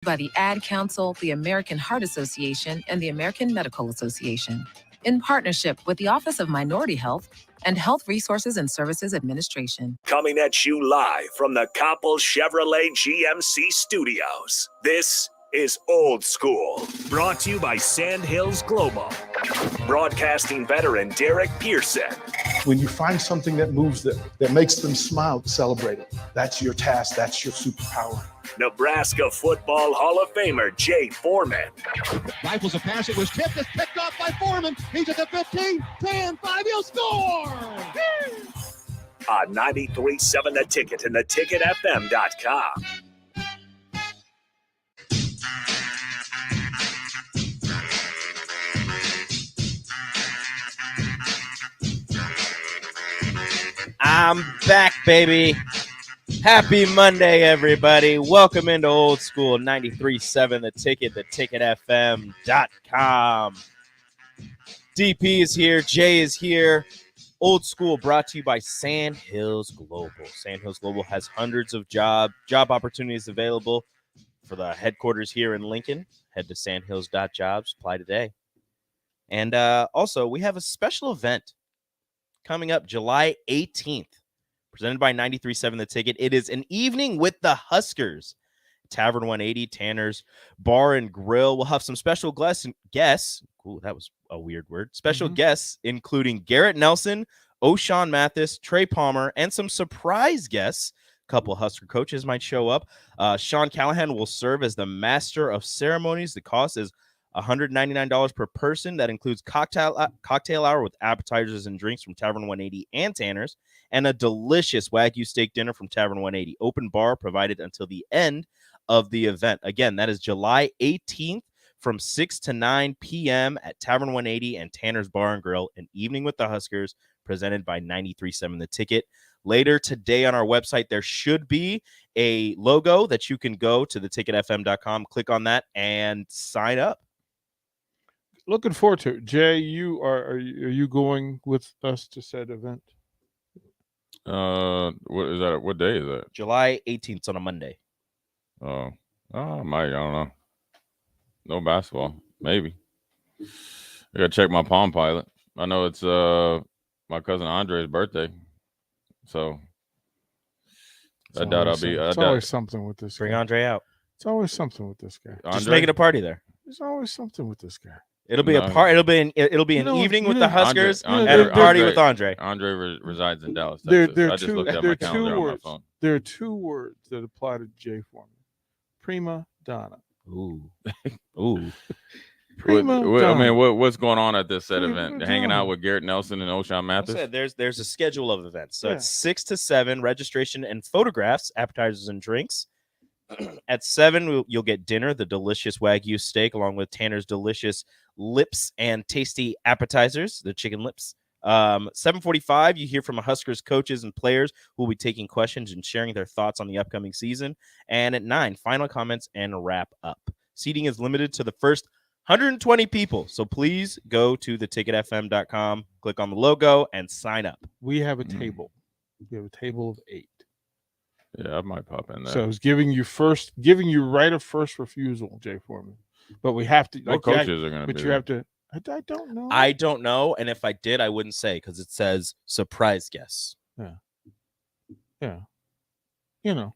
By the Ad Council, the American Heart Association, and the American Medical Association, in partnership with the Office of Minority Health and Health Resources and Services Administration. Coming at you live from the Coppel Chevrolet GMC studios. This is Old School, brought to you by Sandhills Global. Broadcasting veteran Derek Pearson. When you find something that moves them, that makes them smile, celebrate it. That's your task. That's your superpower. Nebraska Football Hall of Famer Jay Foreman. Rifles a pass. It was tipped. It's picked off by Foreman. He's at the 15, 10, 5. He'll score. On 93.7 The Ticket and theticketfm.com. I'm back, baby. Happy Monday, everybody. Welcome into Old School 93.7 The Ticket, theticketfm.com. DP is here. Jay is here. Old School brought to you by Sandhills Global. Sandhills Global has hundreds of job opportunities available for the headquarters here in Lincoln. Head to sandhills.jobs. Apply today. And also, we have a special event coming up July 18th, presented by 93.7 The Ticket. It is an evening with the Huskers. Tavern 180, Tanner's Bar and Grill. We'll have some special guests. Ooh, that was a weird word. Special guests, including Garrett Nelson, O'Shawn Mathis, Trey Palmer, and some surprise guests. A couple Husker coaches might show up. Sean Callahan will serve as the master of ceremonies. The cost is $199 per person. That includes cocktail hour with appetizers and drinks from Tavern 180 and Tanner's, and a delicious Wagyu steak dinner from Tavern 180. Open bar provided until the end of the event. Again, that is July 18th from 6 to 9 p.m. at Tavern 180 and Tanner's Bar and Grill, an evening with the Huskers, presented by 93.7 The Ticket. Later today on our website, there should be a logo that you can go to theticketfm.com, click on that, and sign up. Looking forward to it. Jay, are you going with us to said event? What is that? What day is that? July 18th on a Monday. I don't know. No basketball, maybe. I gotta check my Palm Pilot. I know it's my cousin Andre's birthday, so I doubt I'll be. It's always something with this. Bring guy. Andre out. It's always something with this guy. Just make it a party there. There's always something with this guy. It'll be a part. It'll be an evening with the Huskers and a party with Andre. Andre resides in Dallas, Texas. I just looked at my calendar on my phone. There are two words that apply to Jay Foreman: prima donna. Ooh. Prima donna. I mean, what's going on at this said event? Hanging out with Garrett Nelson and O'Shawn Mathis. I said there's a schedule of events. So it's 6 to 7, registration and photographs, appetizers and drinks. At 7, you'll get dinner, the delicious Wagyu steak, along with Tanner's delicious lips and tasty appetizers, the chicken lips. 7:45, you hear from a Huskers coaches and players who will be taking questions and sharing their thoughts on the upcoming season. And at 9, final comments and wrap up. Seating is limited to the first 120 people. So please go to theticketfm.com, click on the logo, and sign up. We have a table. We have a table of 8. Yeah, I might pop in there. So it's giving you right of first refusal, Jay Foreman. But we have to. What coaches are going to be? But you have to. I don't know. I don't know, and if I did, I wouldn't say because it says surprise guests. Yeah. You know.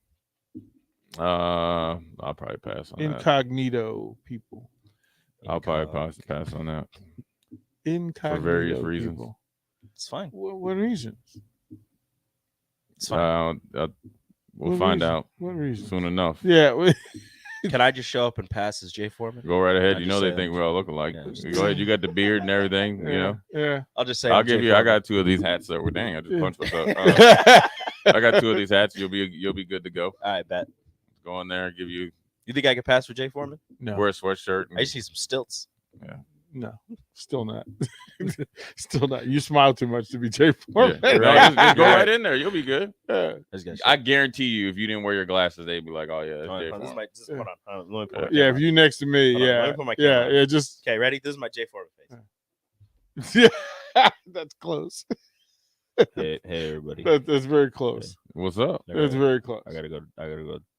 I'll probably pass on Incognito people. I'll probably pass on that. Incognito for various reasons. People. It's fine. What reasons? It's fine. We'll find out. What reason? Soon enough. Yeah. Can I just show up and pass as Jay Foreman? Go right ahead. You know they think we all look alike. Yeah, go ahead. You got the beard and everything. Yeah, you know. Yeah. I'll just say. I'll give you. I got 2 of these hats that were. Dang, I just punched myself. I got 2 of these hats. You'll be good to go. I bet. Go in there and give you. You think I could pass for Jay Foreman? No. Wear a sweatshirt. I just need some stilts. Yeah. No, still not. Still not. You smile too much to be Jay Foreman. Yeah. Just go right in there. You'll be good. Yeah. I guarantee you, if you didn't wear your glasses, they'd be like, "Oh yeah, that's Jay Foreman." Hold on. Let me put my Yeah, if you next to me, let me put my camera on. yeah. Just okay. Ready? This is my Jay Foreman face. yeah, that's close. Hey, everybody. That's very close. What's up? That's very close. I gotta go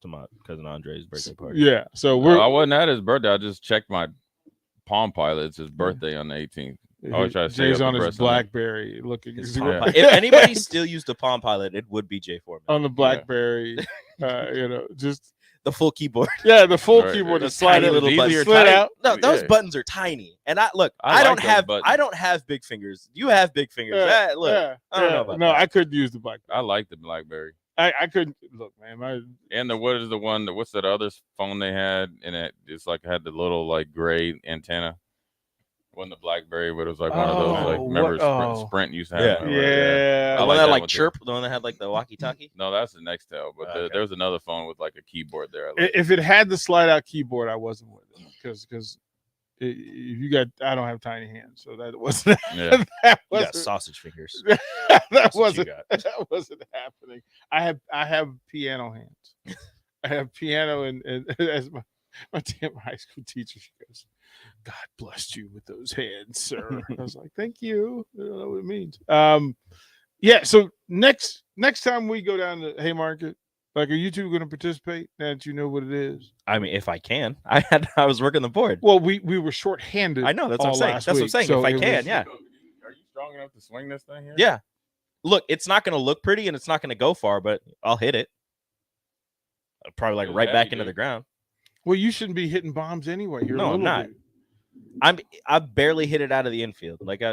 to my cousin Andre's birthday party. Yeah. So we're I wasn't at his birthday. I just checked my Palm Pilot. It's his birthday on the 18th. I always try to stay Jay's up on his abreast on it. BlackBerry looking His Yeah. Palm Pilot. If anybody still used the Palm Pilot, it would be Jay Foreman. on the BlackBerry. Just The full keyboard. the full Right. keyboard to Those slide tiny it, little buttons. slid out. No, those Yeah. buttons are tiny. And I I like don't those have buttons. I don't have big fingers. You have big fingers. Yeah, Look, yeah, I don't know yeah. about No, that. I couldn't use the BlackBerry. I like the BlackBerry. I couldn't look, man. And what is the one? What's that other phone they had? And it's like had the little like gray antenna. Wasn't the BlackBerry, but it was like one of those like Oh, remember what- oh. Sprint used to have. Yeah. them, right? Yeah. The I one like that that like one too. chirp, the one that had like the walkie-talkie. No, that's the Nextel. But Okay. there was another phone with like a keyboard there. I If it had the slide out keyboard, I wasn't with it because if you got, I don't have tiny hands, so that wasn't yeah. that You got wasn't sausage fingers. that That's what you wasn't got. that wasn't happening. I have piano hands. I have piano and as my damn high school teacher, she goes, "God blessed you with those hands, sir." I was like, "Thank you." I don't know what it means. Yeah. So next time we go down to Haymarket, like, are you two going to participate? Now that you know what it is. I mean, if I can. I was working the board. Well, we were shorthanded. I know, that's what I'm all saying. last That's what I'm week, saying. so If I it can, was- yeah. Are you strong enough to swing this thing here? Yeah. Look, it's not going to look pretty and it's not going to go far, but I'll hit it. Probably like It's right back heavy, into dude. the ground. Well, you shouldn't be hitting bombs anyway. You're No, a I'm little not. dude. I barely hit it out of the infield. Like I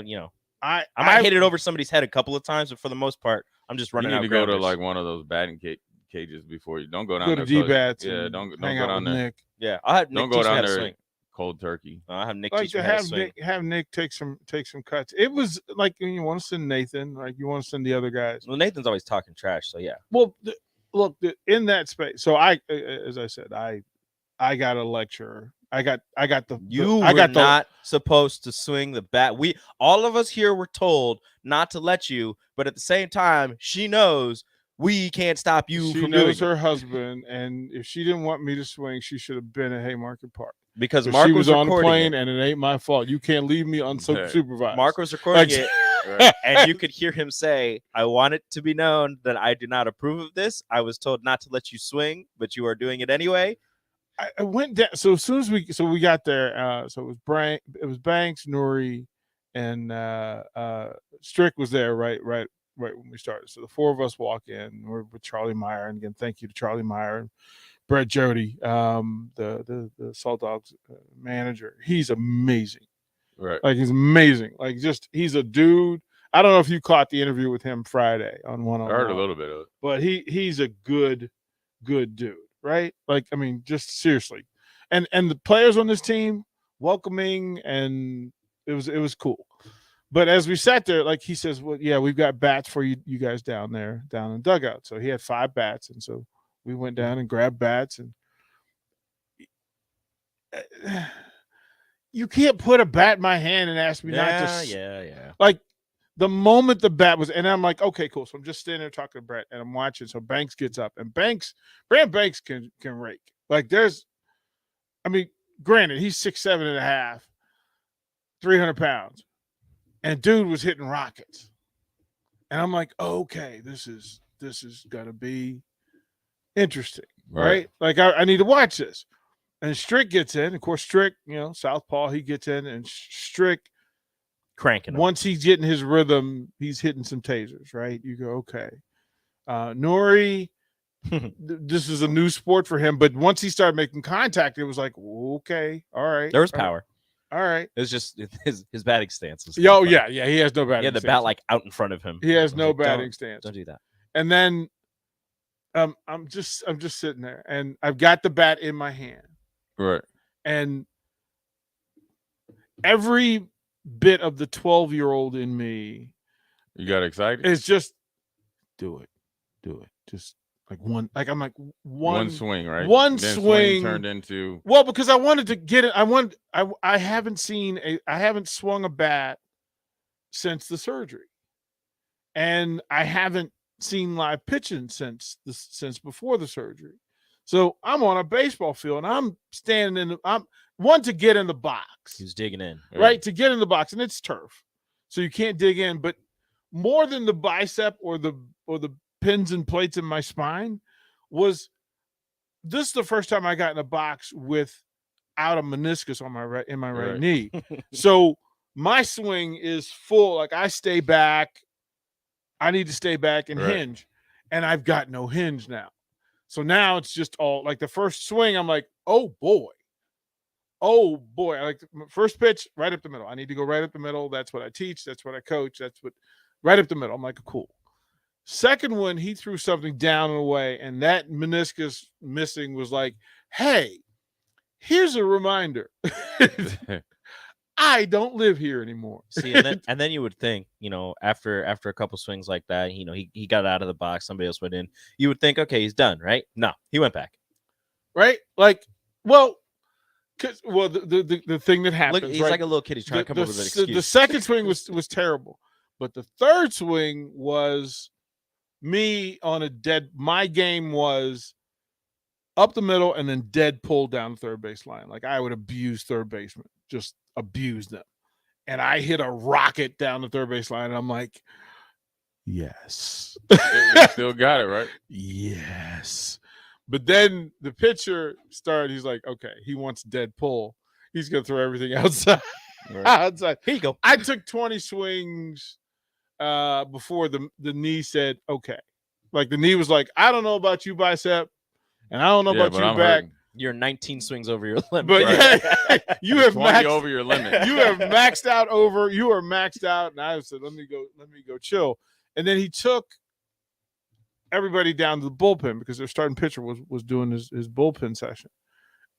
I might hit it over somebody's head a couple of times, but for the most part, I'm just You running need out to go to grounders. like one of those batting cages before you don't go down go there. to D-bats. Yeah, and don't hang go out down with there. Nick. Yeah, I'll have Nick Don't go teach me how down to there swing. cold turkey. I'll have Nick Like teach to me how to have swing. Nick take some cuts. It was like you want to send Nathan, like you want to send the other guys. Well, Nathan's always talking trash, so yeah. Well, look in that space. So as I said, I got a lecturer. I got the You I were got the not supposed to swing the bat. All of us here were told not to let you, but at the same time, she knows we can't stop you she from doing knows it. her husband, and if she didn't want me to swing, she should have been at Haymarket Park. Because But Mark she was was on the recording plane, it. and it ain't my fault. You can't leave me Yeah. unsupervised. Mark was recording Like- it, Right. and you could hear him say, "I want it to be known that I do not approve of this. I was told not to let you swing, but you are doing it anyway." I went down. So as soon as we got there, so it was Banks, Nuri, and Strick was there right when we started. So the four of us walk in. We're with Charlie Meyer, and again, thank you to Charlie Meyer and Brett Jody, the Salt Dogs manager. He's amazing. Right. Like he's amazing. Like just he's a dude. I don't know if you caught the interview with him Friday on one. I heard a little bit of it. But he's a good dude, right? Like, I mean, just seriously. And the players on this team, welcoming, and it was cool. But as we sat there, like he says, well, yeah, we've got bats for you guys down in the dugout. So he had 5 bats, and so we went down and grabbed bats, and you can't put a bat in my hand and ask me not to. Yeah. Like the moment the bat was, and I'm like, okay, cool. So I'm just standing there talking to Brett, and I'm watching. So Banks gets up, and Brand Banks can rake. Like granted, he's 6'7.5", 300 pounds, and dude was hitting rockets. And I'm like, okay, this is gonna be interesting, right? Like I need to watch this. And Strick gets in. Of course, Strick, Southpaw, he gets in, and Strick, Cranking him. once he's getting his rhythm, he's hitting some tasers, right? You go, okay. Nori, this is a new sport for him, but once he started making contact, it was like, okay, all right. There was all right, power. All right. It was just his batting stance. Was Yo, funny. yeah, he has no batting He had the stance. bat like out in front of him. He has I was no like, batting don't- stance. Don't do that. And then I'm just sitting there, and I've got the bat in my hand. Right. And every bit of the 12-year-old in me You got excited? is just do it. Just like I'm like One swing, right? one Then swing. turned into Well, because I wanted to get it. I haven't swung a bat since the surgery, and I haven't seen live pitching since before the surgery. So I'm on a baseball field, and I'm standing I'm one to get in the box, He was digging in. right? To get in the box, and it's turf, so you can't dig in. But more than the bicep or the pins and plates in my spine was this is the first time I got in a box without a meniscus on my right Right. knee. So my swing is full. Like I stay back. I need to stay back and Right. hinge, and I've got no hinge now. So now it's just all like the first swing. I'm like, oh boy. I like the first pitch right up the middle. I need to go right up the middle. That's what I teach. That's what I coach. That's what right up the middle. I'm like, cool. Second one, he threw something down and away, and that meniscus missing was like, hey, here's a reminder. I don't live here anymore. See, and then you would think, after a couple swings like that, he got out of the box, somebody else went in. You would think, okay, he's done, right? No, he went back. Right? Like, well, the thing that happens. Look, he's right? like a little kid. He's trying to come up with an excuse. The second swing was terrible, but the third swing was me on a dead. My game was up the middle and then dead pull down the third base line. Like I would abuse third baseman, just abuse them. And I hit a rocket down the third base line, and I'm like, yes. You still got it, right? Yes. But then the pitcher started, he's like, okay, he wants dead pull. He's going to throw everything outside. Right. Outside. Here you go. I took 20 swings before the knee said, okay. Like the knee was like, I don't know about you, bicep, and I don't know about you, I'm back. hurting. You're 19 swings over your limit. But right? yeah, you have 20 maxed over your limit. You have maxed out over. You are maxed out. And I said, let me go chill. And then he took everybody down to the bullpen because their starting pitcher was doing his bullpen session.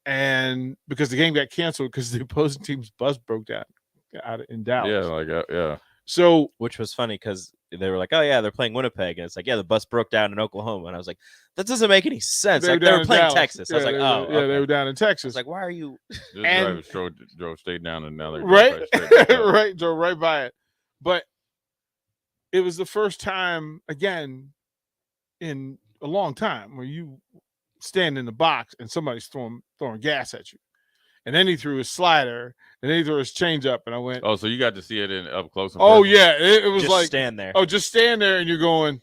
And because the game got canceled because the opposing team's bus broke down out in Dallas. Yeah, like yeah. So which was funny because they were like, oh yeah, they're playing Winnipeg, and it's like, yeah, the bus broke down in Oklahoma, and I was like, that doesn't make any sense. They were playing Dallas. Texas. I was like, oh, okay. they were down in I Texas. was like, why are you? This And- driver drove straight down and now they're Right, straight back up. right, drove right by it. But it was the first time again in a long time where you stand in the box and somebody's throwing gas at you. And then he threw his slider, and then he threw his changeup, and I went, Oh, so you got to see it in up close. And oh personal. yeah, it was Just like, stand there. oh, just stand there, and you're going,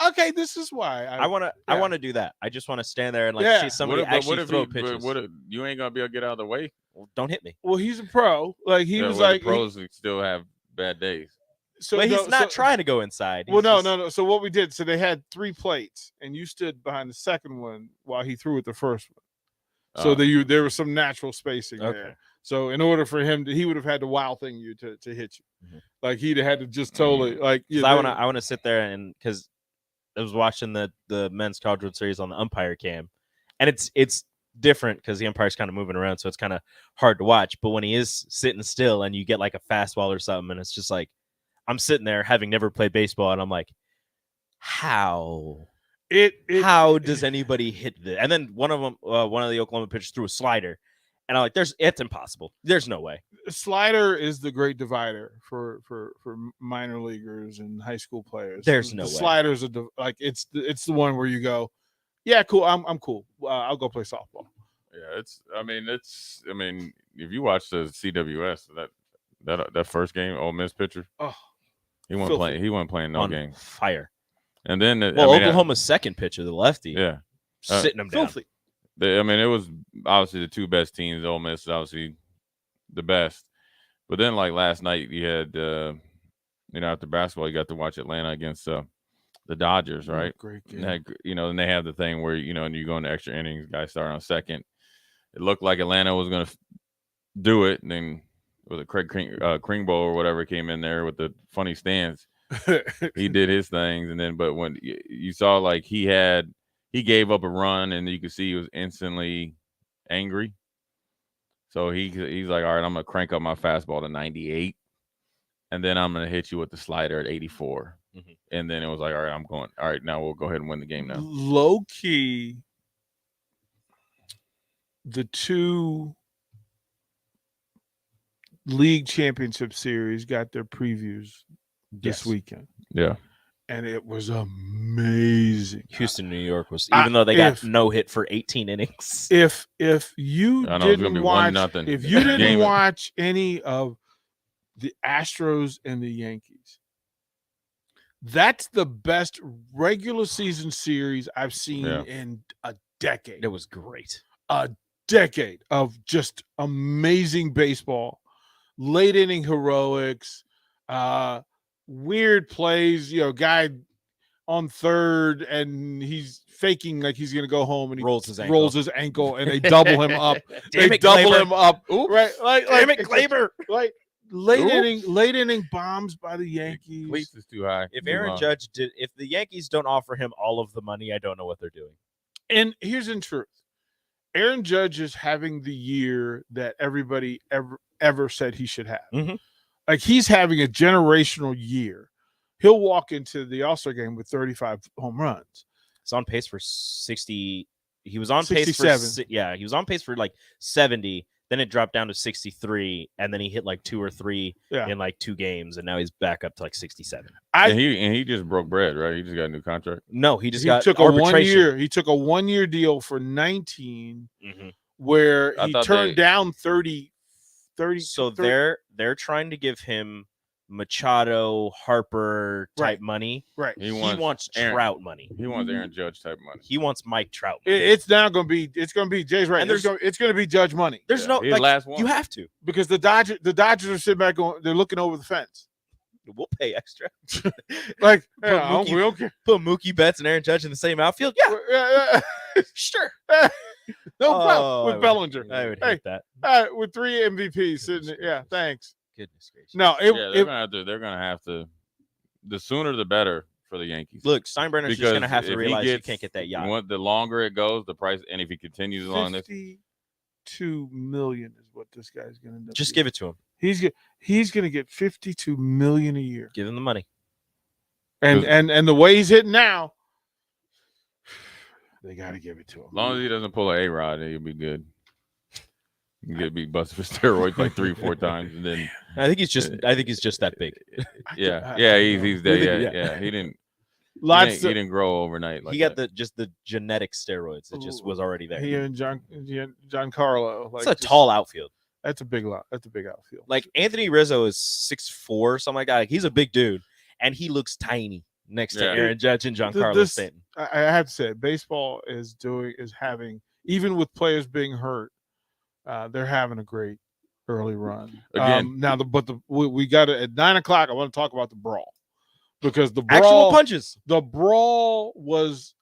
okay, this is why I want to do that. I just want to stand there and like Yeah. see somebody actually throw pitches. You ain't gonna be able to get out of the way? Well, don't hit me. Well, he's a pro. Like he Yeah, was well, like, the pros still have bad days. so But he's no, not so- trying to go inside. Well, He's no, just- no. So what we did, so they had 3 plates, and you stood behind the second one while he threw at the first one. So there was some natural spacing Okay. there. So in order for him he would have had to wild thing you to hit you. Mhm. Like he'd have had to just totally like. 'Cause Yeah, I want to sit there and because I was watching the men's College World Series on the umpire cam, and it's different because the umpire's kind of moving around, so it's kind of hard to watch. But when he is sitting still and you get like a fastball or something, and it's just like I'm sitting there having never played baseball, and I'm like, how it does anybody hit this? And then one of the Oklahoma pitchers threw a slider, and I'm like, it's impossible. There's no way. slider is the great divider for minor leaguers and high school players. There's the no way. sliders are like it's the one where you go, yeah, cool, I'm cool. I'll go play softball. Yeah, I mean, if you watch the CWS, that first game, Ole Miss pitcher, Oh, he wasn't filthy. playing. He wasn't playing no On game. fire. And then Oklahoma's second pitcher, the lefty, yeah, sitting him down. Filthy. it was obviously the 2 best teams. Ole Miss is obviously the best, but then like last night you had after basketball you got to watch Atlanta against the Dodgers, right? Great game. And they have the thing where and you go into extra innings, guys start on second. It looked like Atlanta was going to do it, and then was it Craig Kringbo or whatever came in there with the funny stance. He did his things, and then but when you saw like he gave up a run, and you could see he was instantly angry. So he's like, all right, I'm gonna crank up my fastball to 98, and then I'm gonna hit you with the slider at 84. Mhm. And then it was like, all right, all right, now we'll go ahead and win the game now. Low key, the 2 league championship series got their previews this Yes. weekend, Yeah. and it was amazing. Houston, New York was, I- even though they got if- no hit for 18 innings. If you I know it's gonna didn't be watch, 1-0. if you didn't Game. watch any of the Astros and the Yankees, That's the best regular season series I've seen in a decade. It was great. A decade of just amazing baseball, late inning heroics, weird plays. Guy on third and he's faking like he's going to go home and he rolls his ankle and they double him up. Damn they it, double Gleyber. him up. Oops. Right? Damn it, Gleyber. Like late inning bombs by the Yankees. Cleats is too high. If Too Aaron long. Judge if the Yankees don't offer him all of the money, I don't know what they're doing. And here's the truth. Aaron Judge is having the year that everybody ever said he should have. Mhm. Like he's having a generational year. He'll walk into the All-Star game with 35 home runs. He's on pace for 60. He was on 67. pace for he was on pace for like 70. Then it dropped down to 63, and then he hit like 2 or 3 in like 2 games, and now he's back up to like 67. And he just broke bread, right? He just got a new contract. No, he He got took a arbitration. 1 year. He took a 1 year deal for 19, Mhm. where I he thought turned they- down 30. So 30 they're trying to give him Machado, Harper type money. right. He He wants wants Aaron- Trout money. He wants Aaron Judge type money. He wants Mike Trout money. It's now going to be. It's going to be. Jay's right. And It's going to be Judge money There's no He's like, last one. you have to. because the Dodgers are sitting back going. They're looking over the fence. We'll pay extra. Like Put yeah, Mookie- we don't care. Put Mookie Betts and Aaron Judge in the same outfield. Yeah, sure. No Oh, problem with I would- Bellinger. I would Hey, hate that. with 3 MVPs sitting there. Yeah, thanks. Goodness gracious. No, They're gonna have to. The sooner the better for the Yankees. Look, Steinbrenner's just gonna have if to he realize he gets- can't get that yacht. The longer it goes, the price, and if he continues along this, 52 million is what this guy's going to end up. Just getting. give it to him. He's going to get 52 million a year, Give him the money. and the way he's hitting now, they got to give it to him. as long as he doesn't pull an A-Rod, he'll be good. He can get busted for steroids like 3 or 4 times, and then I think he's just that big. he's there. Yeah. He didn't. Lots. He didn't grow overnight. Like He got that. the genetic steroids. It just was already there. He and Giancarlo. It's a tall outfield. That's a big lot. That's a big outfield. Like Anthony Rizzo is 6'4", something like that. Like, he's a big dude, and he looks tiny next to Yeah. Aaron Judge and Giancarlo This- Stanton. I have to say, baseball is having, even with players being hurt, they're having a great early run. Again- We got it at 9:00. I want to talk about the brawl because the Actual brawl, punches. the brawl was,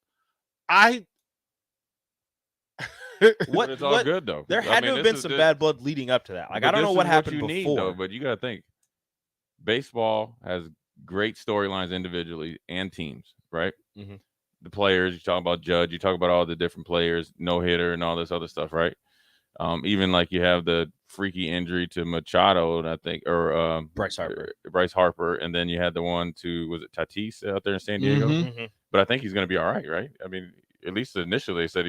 What? But it's all what- good though. There I had mean, to have this been is some the- bad blood leading up to that. Like but I don't this know what is happened you before. need, though, but you got to think. Baseball has great storylines individually and teams, right? Mhm. The players, you talk about Judge, you talk about all the different players, no hitter, and all this other stuff, right? Even like you have the freaky injury to Machado, and I think, or Bryce Harper. and then you had the one to, was it Tatis out there in San Diego? Mhm. Mhm. But I think he's going to be all right? I mean, at least initially they said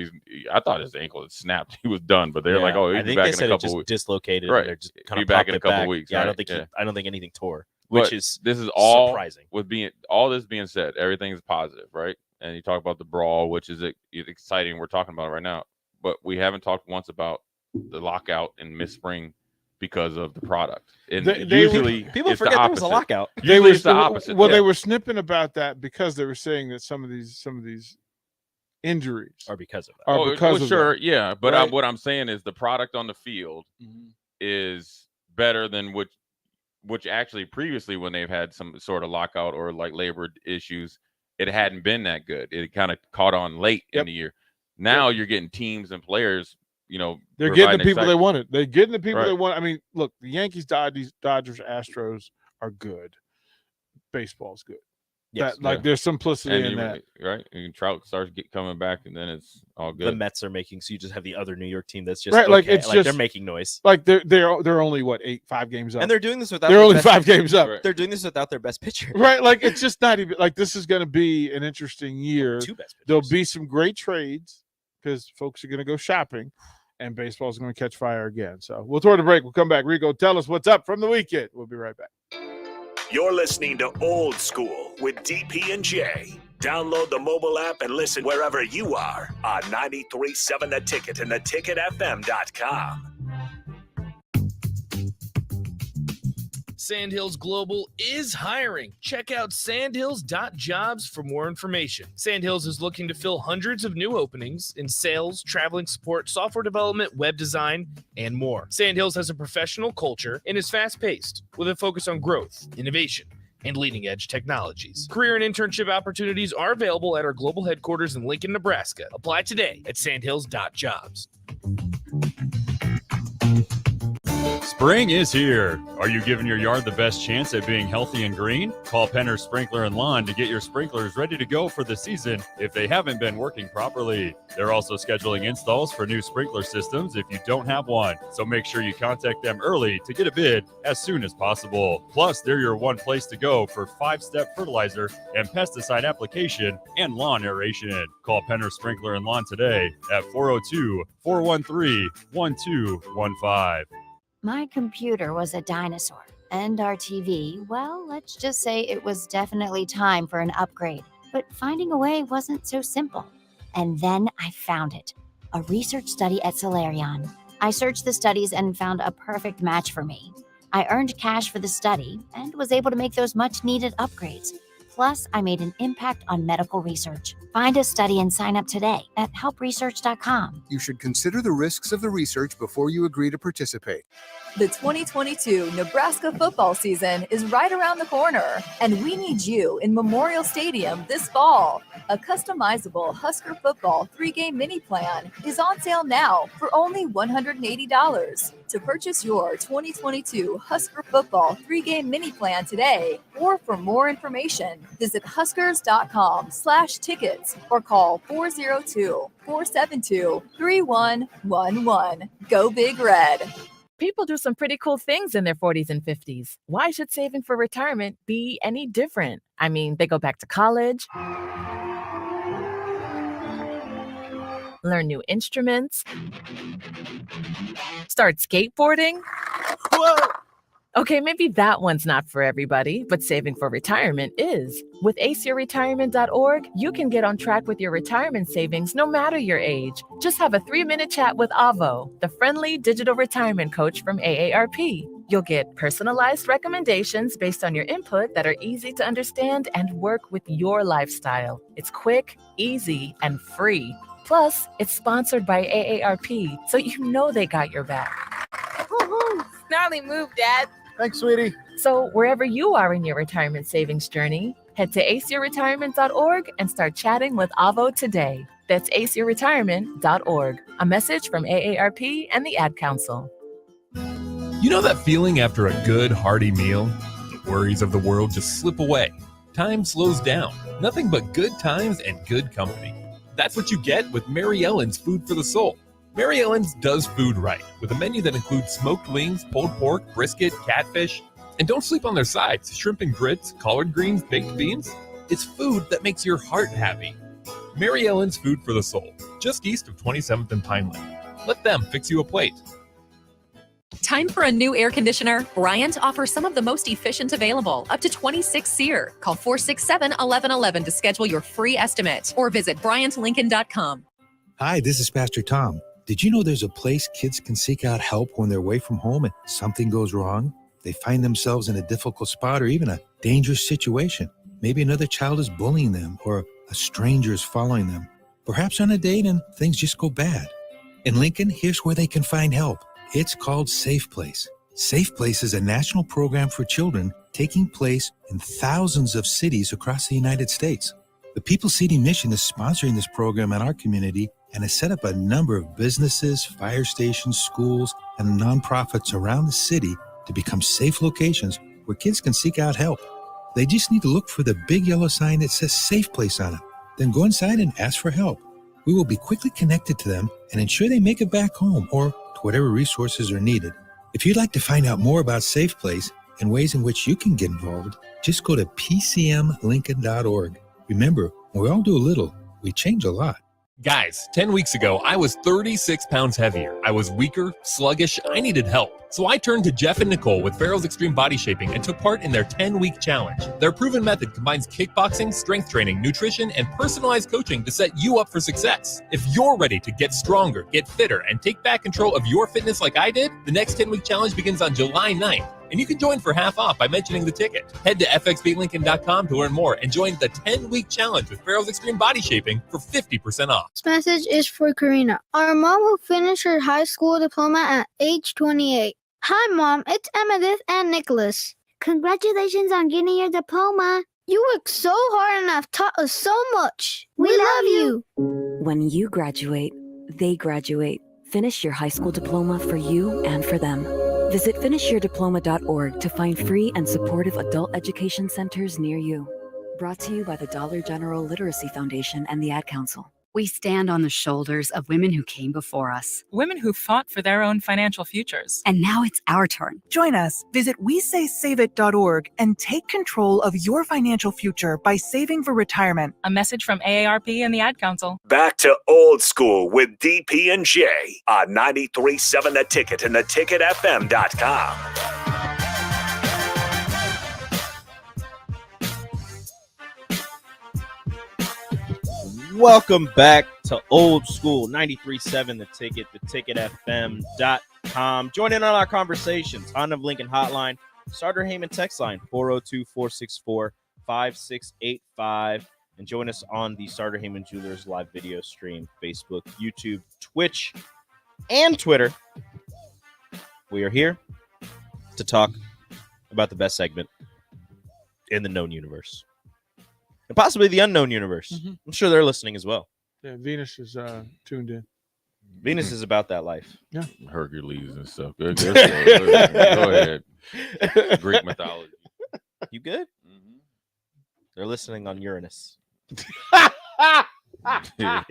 I thought his ankle had snapped, he was done, but they're like, Yeah, oh, I he'll be think back they in a said it couple just weeks. dislocated. Right. And they're just kind Be of back popped in a it couple back. weeks, Yeah, right? I don't think anything tore, which But is this is all surprising. with being all this being said, everything's positive, right? And you talk about the brawl, which is exciting. We're talking about it right now, but we haven't talked once about the lockout in Miss Spring because of the product. And usually People it's forget the there was a opposite. lockout. Usually it's the opposite. Well, Yeah. they were snipping about that because they were saying that some of these injuries Or because of that. are because well, of sure, that. yeah. But Right. what I'm saying is the product on the field is better than which actually previously when they've had some sort of lockout or like labor issues, it hadn't been that good. It kind of caught on late in Yep. the year. Now you're getting teams and players, They're getting the providing people they excitement. wanted. They're getting the people Right. they want. I mean, look, the Yankees, Dodgers, Astros are good. Baseball's good. Yes. There's simplicity And in you, that. right? And Trout starts coming back, and then it's all The good. Mets are making, so you just have the other New York team that's just Right, like, okay. it's they're just- making noise, Like they're only 5 games up. and they're doing this without. They're their only best 5 pitcher. games up. Right. They're doing this without their best pitcher. Right, like it's just not even like this is going to be an interesting year. 2 best pitchers. There'll be some great trades because folks are going to go shopping, and baseball's going to catch fire again. So we'll throw the break. We'll come back. Rico, tell us what's up from the weekend. We'll be right back. You're listening to Old School with DP and J. Download the mobile app and listen wherever you are on 93.7 The Ticket and theticketfm.com. Sandhills Global is hiring. Check out sandhills.jobs for more information. Sandhills is looking to fill hundreds of new openings in sales, traveling support, software development, web design, and more. Sandhills has a professional culture and is fast-paced with a focus on growth, innovation, and leading-edge technologies. Career and internship opportunities are available at our global headquarters in Lincoln, Nebraska. Apply today at sandhills.jobs. Spring is here. Are you giving your yard the best chance at being healthy and green? Call Penner Sprinkler and Lawn to get your sprinklers ready to go for the season if they haven't been working properly. They're also scheduling installs for new sprinkler systems if you don't have one. So make sure you contact them early to get a bid as soon as possible. Plus, they're your one place to go for 5-step fertilizer and pesticide application and lawn aeration. Call Penner Sprinkler and Lawn today at 402-413-1215. My computer was a dinosaur, and our TV, well, let's just say it was definitely time for an upgrade. But finding a way wasn't so simple. And then I found it, a research study at Solarion. I searched the studies and found a perfect match for me. I earned cash for the study and was able to make those much-needed upgrades. Plus, I made an impact on medical research. Find a study and sign up today at helpresearch.com. You should consider the risks of the research before you agree to participate. The 2022 Nebraska football season is right around the corner, and we need you in Memorial Stadium this fall. A customizable Husker football 3-game mini plan is on sale now for only $180. To purchase your 2022 Husker football 3-game mini plan today, or for more information, visit huskers.com/tickets or call 402-472-3111. Go Big Red. People do some pretty cool things in their 40s and 50s. Why should saving for retirement be any different? I mean, they go back to college, learn new instruments, start skateboarding. Whoa! Okay, maybe that one's not for everybody, but saving for retirement is. With aceyourretirement.org, you can get on track with your retirement savings no matter your age. Just have a 3-minute chat with Avo, the friendly digital retirement coach from AARP. You'll get personalized recommendations based on your input that are easy to understand and work with your lifestyle. It's quick, easy, and free. Plus, it's sponsored by AARP, so you know they got your back. Woohoo! Snarly move, Dad. Thanks, sweetie. So wherever you are in your retirement savings journey, head to aceyourretirement.org and start chatting with Avo today. That's aceyourretirement.org. A message from AARP and the Ad Council. You know that feeling after a good, hearty meal? The worries of the world just slip away. Time slows down. Nothing but good times and good company. That's what you get with Mary Ellen's Food for the Soul. Mary Ellen's does food right, with a menu that includes smoked wings, pulled pork, brisket, catfish. And don't sleep on their sides, shrimp and grits, collard greens, baked beans. It's food that makes your heart happy. Mary Ellen's Food for the Soul, just east of 27th and Pineland. Let them fix you a plate. Time for a new air conditioner? Bryant offers some of the most efficient available, up to 26 SEER. Call 467-1111 to schedule your free estimate or visit BryantLincoln.com. Hi, this is Pastor Tom. Did you know there's a place kids can seek out help when they're away from home and something goes wrong? They find themselves in a difficult spot or even a dangerous situation. Maybe another child is bullying them or a stranger is following them. Perhaps on a date and things just go bad. In Lincoln, here's where they can find help. It's called Safe Place. Safe Place is a national program for children taking place in thousands of cities across the United States. The People Seeding Mission is sponsoring this program in our community and has set up a number of businesses, fire stations, schools, and nonprofits around the city to become safe locations where kids can seek out help. They just need to look for the big yellow sign that says Safe Place on it. Then go inside and ask for help. We will be quickly connected to them and ensure they make it back home or to whatever resources are needed. If you'd like to find out more about Safe Place and ways in which you can get involved, just go to pcmlincoln.org. Remember, when we all do a little, we change a lot. Guys, 10 weeks ago, I was 36 pounds heavier. I was weaker, sluggish, I needed help. So I turned to Jeff and Nicole with Farrell's Extreme Body Shaping and took part in their 10-week challenge. Their proven method combines kickboxing, strength training, nutrition, and personalized coaching to set you up for success. If you're ready to get stronger, get fitter, and take back control of your fitness like I did, the next 10-week challenge begins on July 9th. and you can join for half off by mentioning the ticket. Head to fxblincoln.com to learn more and join the 10-week challenge with Farrell's Extreme Body Shaping for 50% off. This message is for Karina, our mom who finished her high school diploma at age 28. Hi, Mom. It's Emmettith and Nicholas. Congratulations on getting your diploma. You worked so hard and have taught us so much. We love you. When you graduate, they graduate. Finish your high school diploma for you and for them. Visit finishyourdiploma.org to find free and supportive adult education centers near you. Brought to you by the Dollar General Literacy Foundation and the Ad Council. We stand on the shoulders of women who came before us. Women who fought for their own financial futures. And now it's our turn. Join us. Visit WeSaySaveIt.org and take control of your financial future by saving for retirement. A message from AARP and the Ad Council. Back to Old School with DP and J on 93.7 The Ticket and theticketfm.com. Welcome back to Old School 93.7 The Ticket, theticketfm.com. Join in on our conversations. Honda of Lincoln Hotline, Starter Heyman text line 402-464-5685. And join us on the Starter Heyman Jewelers live video stream, Facebook, YouTube, Twitch, and Twitter. We are here to talk about the best segment in the known universe. And possibly the unknown universe. Mm-hmm. I'm sure they're listening as well. Yeah, Venus is tuned in. Venus is about that life. Yeah. Hercules and stuff. Good. Go ahead. Greek mythology. You good? Mm-hmm. They're listening on Uranus. Yeah,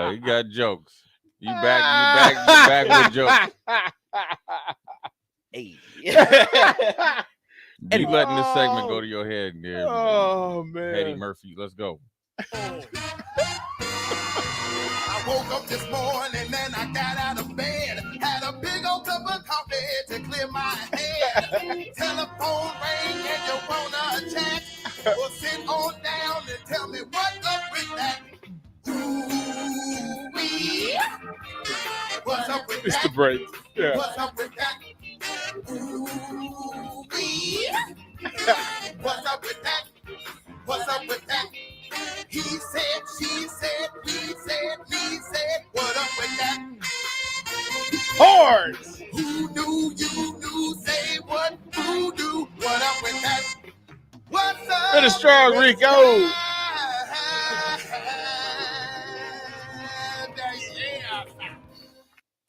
you got jokes. You back with jokes. Hey. You letting this segment go to your head, there. Oh man, Eddie Murphy, let's go. I woke up this morning and I got out of bed. Had a big old cup of coffee to clear my head. Telephone rang and you wanna chat? Well, sit on down and tell me what's up with that. Ooh-wee. What's up with it's that? the break. Yeah. What's up with that? Ooh-wee. What's up with that? What's up with that? He said, she said, we said, me said, what up with that? Horns! Who knew, you knew, say what, who knew, what up with that? What's up? Finish strong, Rico.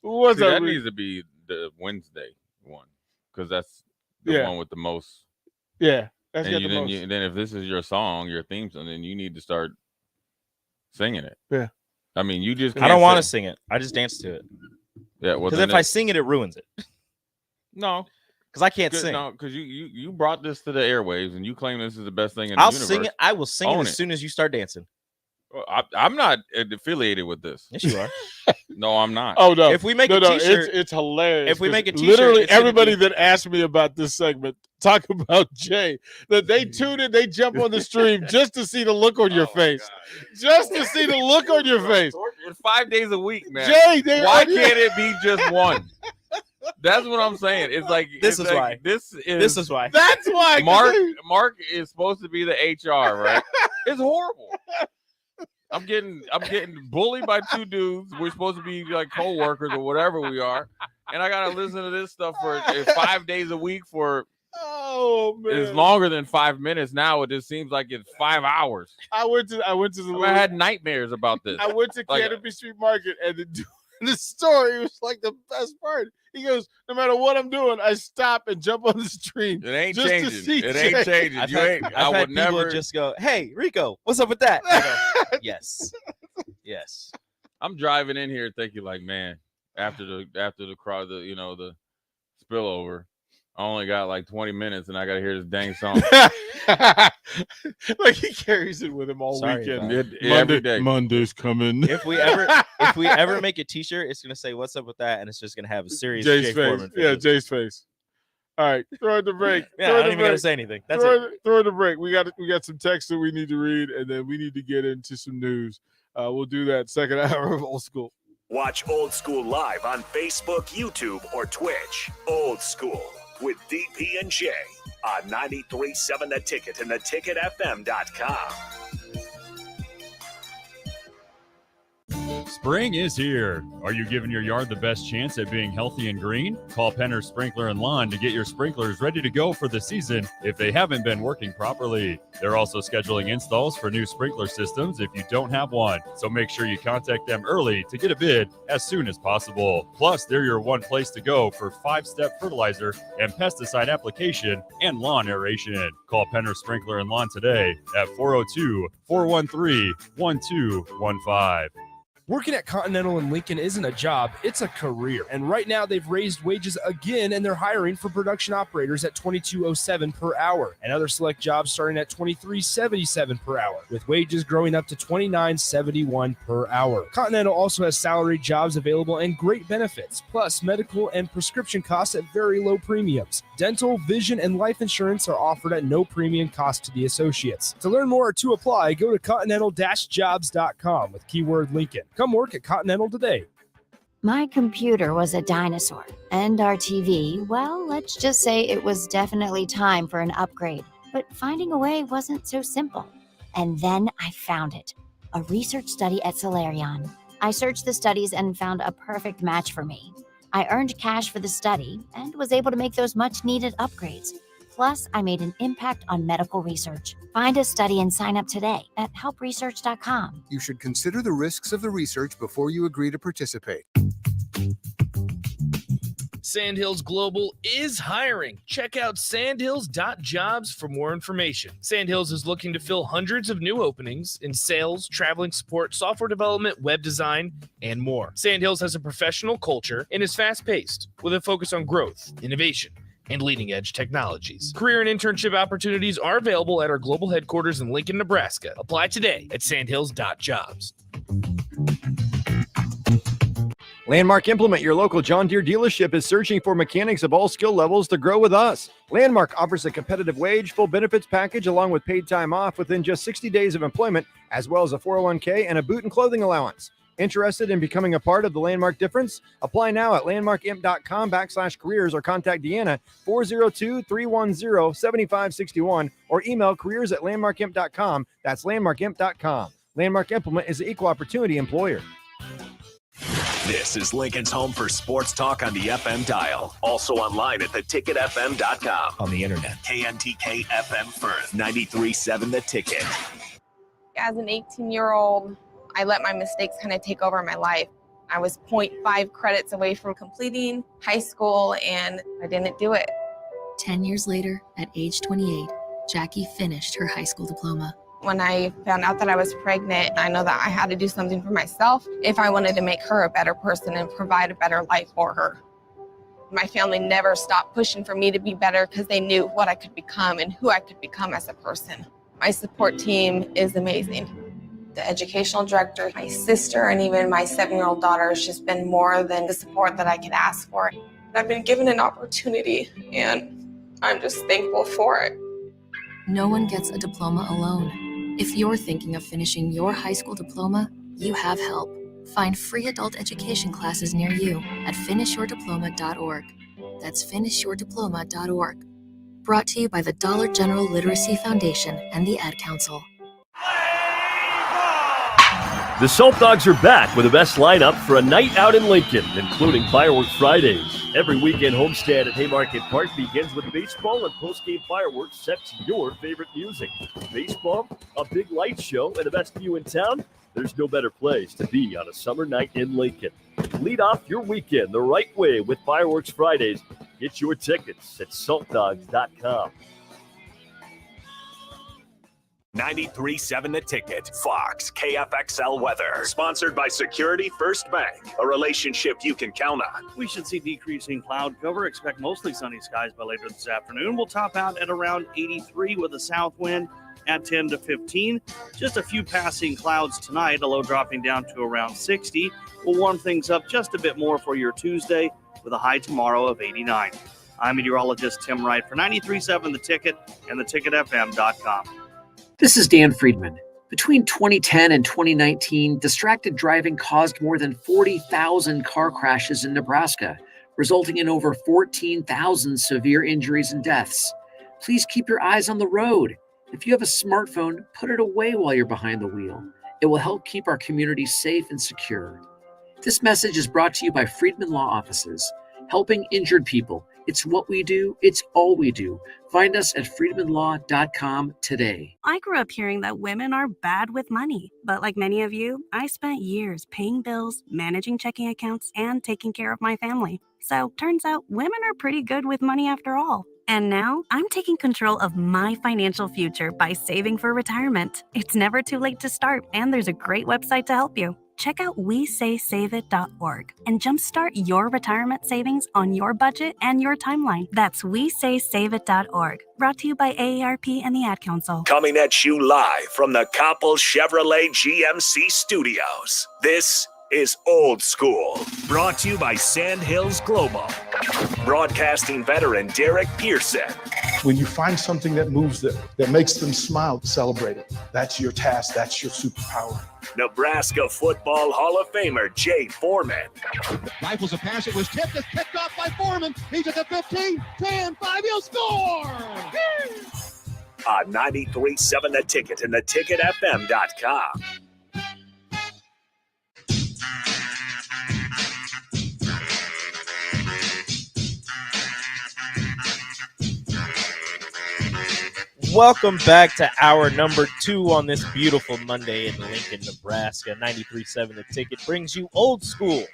What's See, up, that Rico? needs to be the Wednesday one because that's the one with the most. Yeah, that's and got the most. Then if this is your song, your theme song, then you need to start singing it. Yeah. I mean, you just. I don't want to sing it. I just dance to it. Yeah, well, because if I sing it, it ruins it. No, because I can't sing. No, because you brought this to the airwaves and you claim this is the best thing in the I'll universe. sing it. I will sing it Own as soon as you start dancing. I'm not affiliated with this. Yes, you are. No, I'm not. Oh no! If we make a t-shirt, it's hilarious. If we make a t-shirt, literally it's gonna everybody be- that asked me about this segment talk about Jay that they tune in, they jump on the stream just to see the look on your face, just to see the look on your face. It's 5 days a week, man. Jay, why can't it be just one? That's what I'm saying. It's like This it's is like, why. This is why. That's why. Mark is supposed to be the HR, right? It's horrible. I'm getting bullied by two dudes. We're supposed to be like co-workers or whatever we are, and I gotta listen to this stuff for 5 days a week for. Oh man, it's longer than 5 minutes now. It just seems like it's 5 hours. I went to the. I had nightmares about this. I went to Like- Canopy Street Market, and the story was like the best part. He goes, no matter what I'm doing, I stop and jump on the stream. It ain't just changing. To see It Jay. ain't changing. I've You had, ain't. I've I had would people never just go, "Hey, Rico, what's up with that?" I go, yes, yes. I'm driving in here thinking like, man, after the crowd, the spillover, I only got like 20 minutes and I got to hear this dang song. Like he carries it with him all Sorry weekend. about every day. Monday's coming. If we ever make a T-shirt, it's gonna say "What's up with that," and it's just gonna have a serious Jay's Jay face. Foreman. Yeah, Jay's face. All right, throw in the break. Yeah, Throw I in don't the even gotta break. say anything. That's throw, it. Throw in the break. We got some text that we need to read, and then we need to get into some news. We'll do that second hour of Old School. Watch Old School live on Facebook, YouTube, or Twitch. Old School with DP and J on 93.7 The Ticket and theticketfm.com. Spring is here. Are you giving your yard the best chance at being healthy and green? Call Penner Sprinkler and Lawn to get your sprinklers ready to go for the season if they haven't been working properly. They're also scheduling installs for new sprinkler systems if you don't have one. So make sure you contact them early to get a bid as soon as possible. Plus, they're your one place to go for 5-step fertilizer and pesticide application and lawn aeration. Call Penner Sprinkler and Lawn today at 402-413-1215. Working at Continental in Lincoln isn't a job, it's a career. And right now they've raised wages again and they're hiring for production operators at $22.07 per hour and other select jobs starting at $23.77 per hour, with wages growing up to $29.71 per hour. Continental also has salaried jobs available and great benefits, plus medical and prescription costs at very low premiums. Dental, vision, and life insurance are offered at no premium cost to the associates. To learn more or to apply, go to continental-jobs.com with keyword Lincoln. Come work at Continental today. My computer was a dinosaur, and our TV, well, let's just say it was definitely time for an upgrade. But finding a way wasn't so simple. And then I found it, a research study at Solarion. I searched the studies and found a perfect match for me. I earned cash for the study and was able to make those much-needed upgrades. Plus, I made an impact on medical research. Find a study and sign up today at helpresearch.com. You should consider the risks of the research before you agree to participate. Sandhills Global is hiring. Check out sandhills.jobs for more information. Sandhills is looking to fill hundreds of new openings in sales, traveling support, software development, web design, and more. Sandhills has a professional culture and is fast-paced with a focus on growth, innovation, and leading-edge technologies. Career and internship opportunities are available at our global headquarters in Lincoln, Nebraska. Apply today at sandhills.jobs. Landmark Implement, your local John Deere dealership, is searching for mechanics of all skill levels to grow with us. Landmark offers a competitive wage, full benefits package, along with paid time off within just 60 days of employment, as well as a 401k and a boot and clothing allowance. Interested in becoming a part of the Landmark difference? Apply now at landmarkimp.com/careers or contact Deanna 402-310-7561 or email careers@landmarkimp.com. That's landmarkimp.com. Landmark Implement is an equal opportunity employer. This is Lincoln's home for sports talk on the FM dial. Also online at theticketfm.com. On the internet, KNTK FM Firth, 93.7 The Ticket. As an 18-year-old, I let my mistakes kind of take over my life. I was 0.5 credits away from completing high school, and I didn't do it. 10 years later, at age 28, Jackie finished her high school diploma. When I found out that I was pregnant, I know that I had to do something for myself if I wanted to make her a better person and provide a better life for her. My family never stopped pushing for me to be better because they knew what I could become and who I could become as a person. My support team is amazing. The educational director, my sister, and even my 7-year-old daughter has just been more than the support that I could ask for. I've been given an opportunity, and I'm just thankful for it. No one gets a diploma alone. If you're thinking of finishing your high school diploma, you have help. Find free adult education classes near you at finishyourdiploma.org. That's finishyourdiploma.org. Brought to you by the Dollar General Literacy Foundation and the Ad Council. The Salt Dogs are back with the best lineup for a night out in Lincoln, including Fireworks Fridays. Every weekend homestand at Haymarket Park begins with baseball and post-game fireworks set to your favorite music. Baseball, a big light show, and the best view in town? There's no better place to be on a summer night in Lincoln. Lead off your weekend the right way with Fireworks Fridays. Get your tickets at saltdogs.com. 93.7 The Ticket. Fox KFXL weather. Sponsored by Security First Bank. A relationship you can count on. We should see decreasing cloud cover. Expect mostly sunny skies by later this afternoon. We'll top out at around 83 with a south wind at 10 to 15. Just a few passing clouds tonight, a low dropping down to around 60. We'll warm things up just a bit more for your Tuesday with a high tomorrow of 89. I'm meteorologist Tim Wright for 93.7 The Ticket and theticketfm.com. This is Dan Friedman. Between 2010 and 2019, distracted driving caused more than 40,000 car crashes in Nebraska, resulting in over 14,000 severe injuries and deaths. Please keep your eyes on the road. If you have a smartphone, put it away while you're behind the wheel. It will help keep our community safe and secure. This message is brought to you by Friedman Law Offices, helping injured people. It's what we do. It's all we do. Find us at friedmanlaw.com today. I grew up hearing that women are bad with money, but like many of you, I spent years paying bills, managing checking accounts, and taking care of my family. So turns out women are pretty good with money after all. And now I'm taking control of my financial future by saving for retirement. It's never too late to start, and there's a great website to help you. Check out WeSaySaveIt.org and jumpstart your retirement savings on your budget and your timeline. That's WeSaySaveIt.org. Brought to you by AARP and the Ad Council. Coming at you live from the Coppel Chevrolet GMC studios. This is Old School. Brought to you by Sandhills Global. Broadcasting veteran Derek Pearson. When you find something that moves them, that makes them smile, celebrate it. That's your task. That's your superpower. Nebraska Football Hall of Famer Jay Foreman. Rifles a pass. It was tipped. It's picked off by Foreman. He's at the 15, 10, 5. He'll score. On 93.7 The Ticket and theticketfm.com. Welcome back to hour number 2 on this beautiful Monday in Lincoln, Nebraska. 93.7 The Ticket brings you Old School.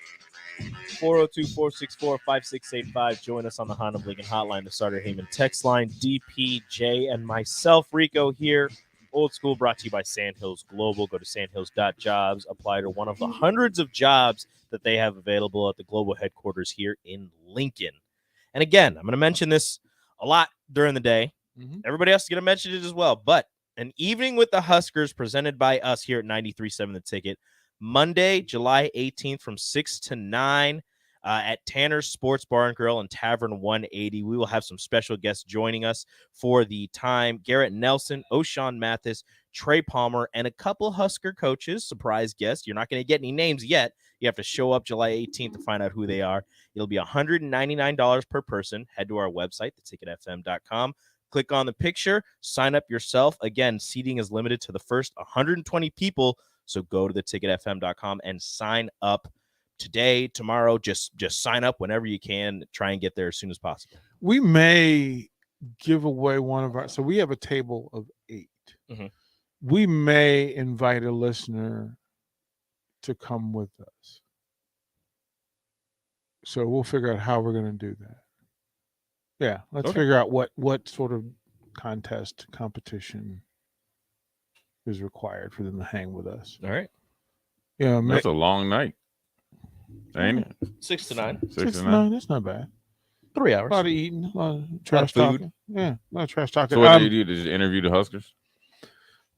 402-464-5685. Join us on the Honda of Lincoln hotline, the Starter Heyman text line. DPJ and myself, Rico, here. Old School brought to you by Sandhills Global. Go to sandhills.jobs. Apply to one of the hundreds of jobs that they have available at the global headquarters here in Lincoln. And again, I'm going to mention this a lot during the day. Everybody else is going to mention it as well. But an evening with the Huskers presented by us here at 93.7 The Ticket. Monday, July 18th from 6 to 9 at Tanner's Sports Bar and Grill and Tavern 180. We will have some special guests joining us for the time. Garrett Nelson, O'Shawn Mathis, Trey Palmer, and a couple Husker coaches, surprise guests. You're not going to get any names yet. You have to show up July 18th to find out who they are. It'll be $199 per person. Head to our website, theticketfm.com. Click on the picture, sign up yourself. Again, seating is limited to the first 120 people, so go to theticketfm.com and sign up today, tomorrow. Just sign up whenever you can. Try and get there as soon as possible. We may give away one of our, so we have a table of 8. We may invite a listener to come with us. So we'll figure out how we're going to do that. Yeah, let's figure out what sort of competition is required for them to hang with us. All right. Yeah, that's a long night, ain't it? 6 to 9. 6 to 9. That's not bad. 3 hours. A lot of eating, a lot of trash food. talking. Yeah, a lot of trash talking. So what do you do? Just interview the Huskers?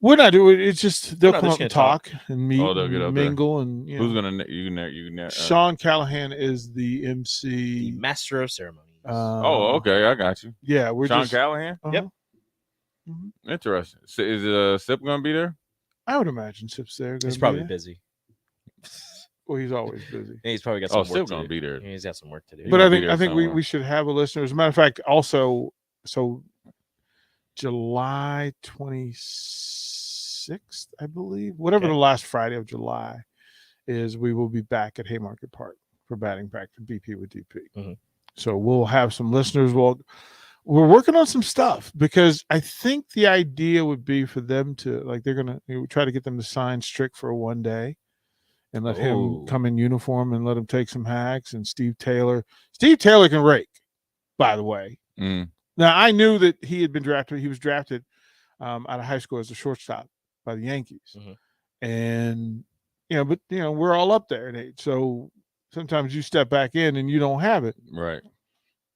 We're not doing it. It's just they'll come just up and gonna talk. talk and meet, They'll get and up there. mingle, and you know. Who's gonna you Sean Callahan is the MC, the master of ceremonies. Oh, okay, I got you. Yeah, we're Sean just, Callahan. Yep. Interesting. So is Sip gonna be there? I would imagine Sip's there. He's probably busy. Well, he's always busy. Yeah, he's probably got some work Sip to gonna do. be there. Yeah, he's got some work to do. But gonna I be think there we somewhere. should have a listener. As a matter of fact, also, so July 26th, I believe, whatever the last Friday of July is, we will be back at Haymarket Park for batting back to BP with DP. So we'll have some listeners. We're working on some stuff because I think the idea would be for them to, like, they're going to try to get them to sign Strick for one day and let him come in uniform and let him take some hacks. And Steve Taylor can rake, by the way. Now, I knew that he had been drafted. He was drafted out of high school as a shortstop by the Yankees. And, but, we're all up there in age. So sometimes you step back in and you don't have it. Right.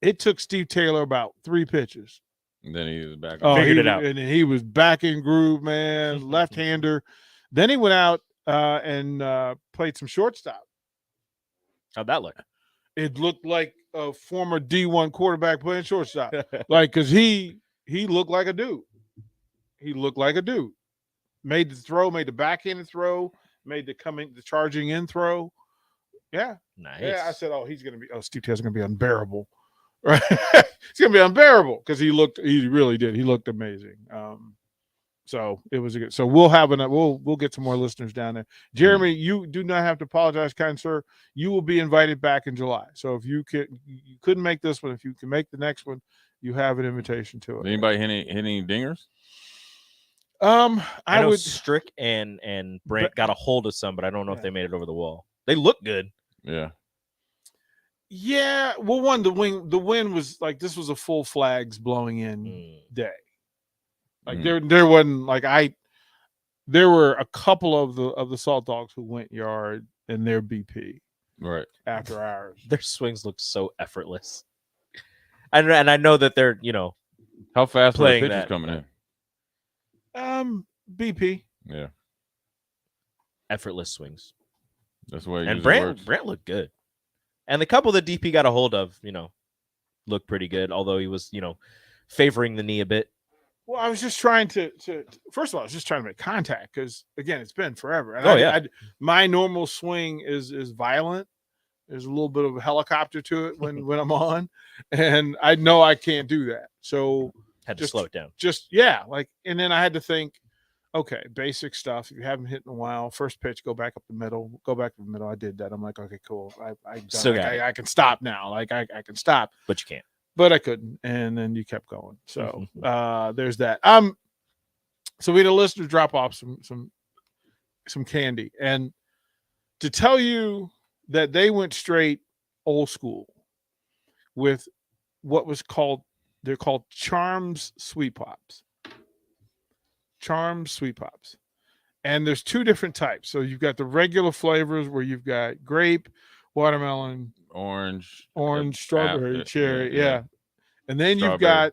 It took Steve Taylor about 3 pitches. And then he was back. Figured it out. And he was back in groove, man, left-hander. Then he went out and played some shortstop. How'd that look? It looked like a former D1 quarterback playing shortstop. Like, because he looked like a dude. He looked like a dude. made the throw, made the backhanded throw, made the charging in throw. Yeah. Nice. Yeah, I said, Steve Taylor's going to be unbearable. Right? It's going to be unbearable because he really did. He looked amazing. So it was a good. So we'll get some more listeners down there. Jeremy, you do not have to apologize, kind sir. You will be invited back in July. So if you couldn't make this one, if you can make the next one, you have an invitation to it. Anybody hit any dingers? I know Strick and Brant got a hold of some, but I don't know if they made it over the wall. They look good. Yeah. Yeah. Well, the wind was like, this was a full flags blowing in day. Like there wasn't there were a couple of the Salt Dogs who went yard in their BP right after hours. Their swings look so effortless. And I know that they're, how fast were the playing pitches that. coming in? BP. Yeah. Effortless swings. That's the way. And Brant looked good. And the couple that DP got a hold of, looked pretty good, although he was, favoring the knee a bit. Well, I was just trying to first of all, I was just trying to make contact because, again, it's been forever. And my normal swing is violent. There's a little bit of a helicopter to it when I'm on, and I know I can't do that. So had to slow it down. And then I had to think, okay, basic stuff. If you haven't hit in a while, first pitch, go back up the middle. I did that. I'm like, okay, cool. I can stop now. Like I can stop, but you can't. But I couldn't, and then you kept going. So there's that. So we had a listener drop off some candy, and to tell you that they went straight old school with what was called, they're called Charms Sweet Pops. Charms Sweet Pops, and there's two different types. So you've got the regular flavors where you've got grape, watermelon, orange, strawberry, cherry, yeah. And then you've got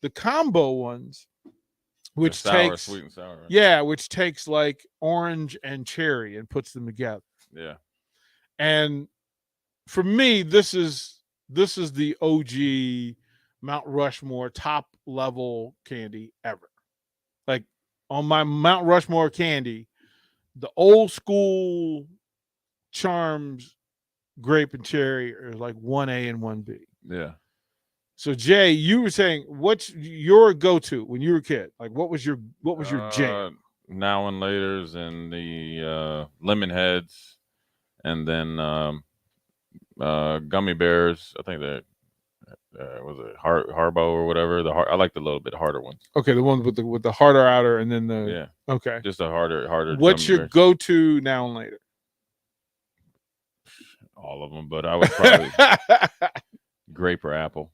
the combo ones, which takes sweet and sour. Right? Yeah, which takes like orange and cherry and puts them together. Yeah. And for me, this is the OG Mount Rushmore top level candy ever. Like on my Mount Rushmore candy, the old school Charms grape and cherry are like 1A and 1B. Yeah. So Jay, you were saying, what's your go-to when you were a kid? Like what was your jam? Now and Laters and the lemon heads, and then gummy bears. I think that was it Harbo or whatever. I like the little bit harder ones. Okay, the ones with the harder outer, and then the okay, just a harder. What's your go-to now and later? All of them, but I would probably grape or apple.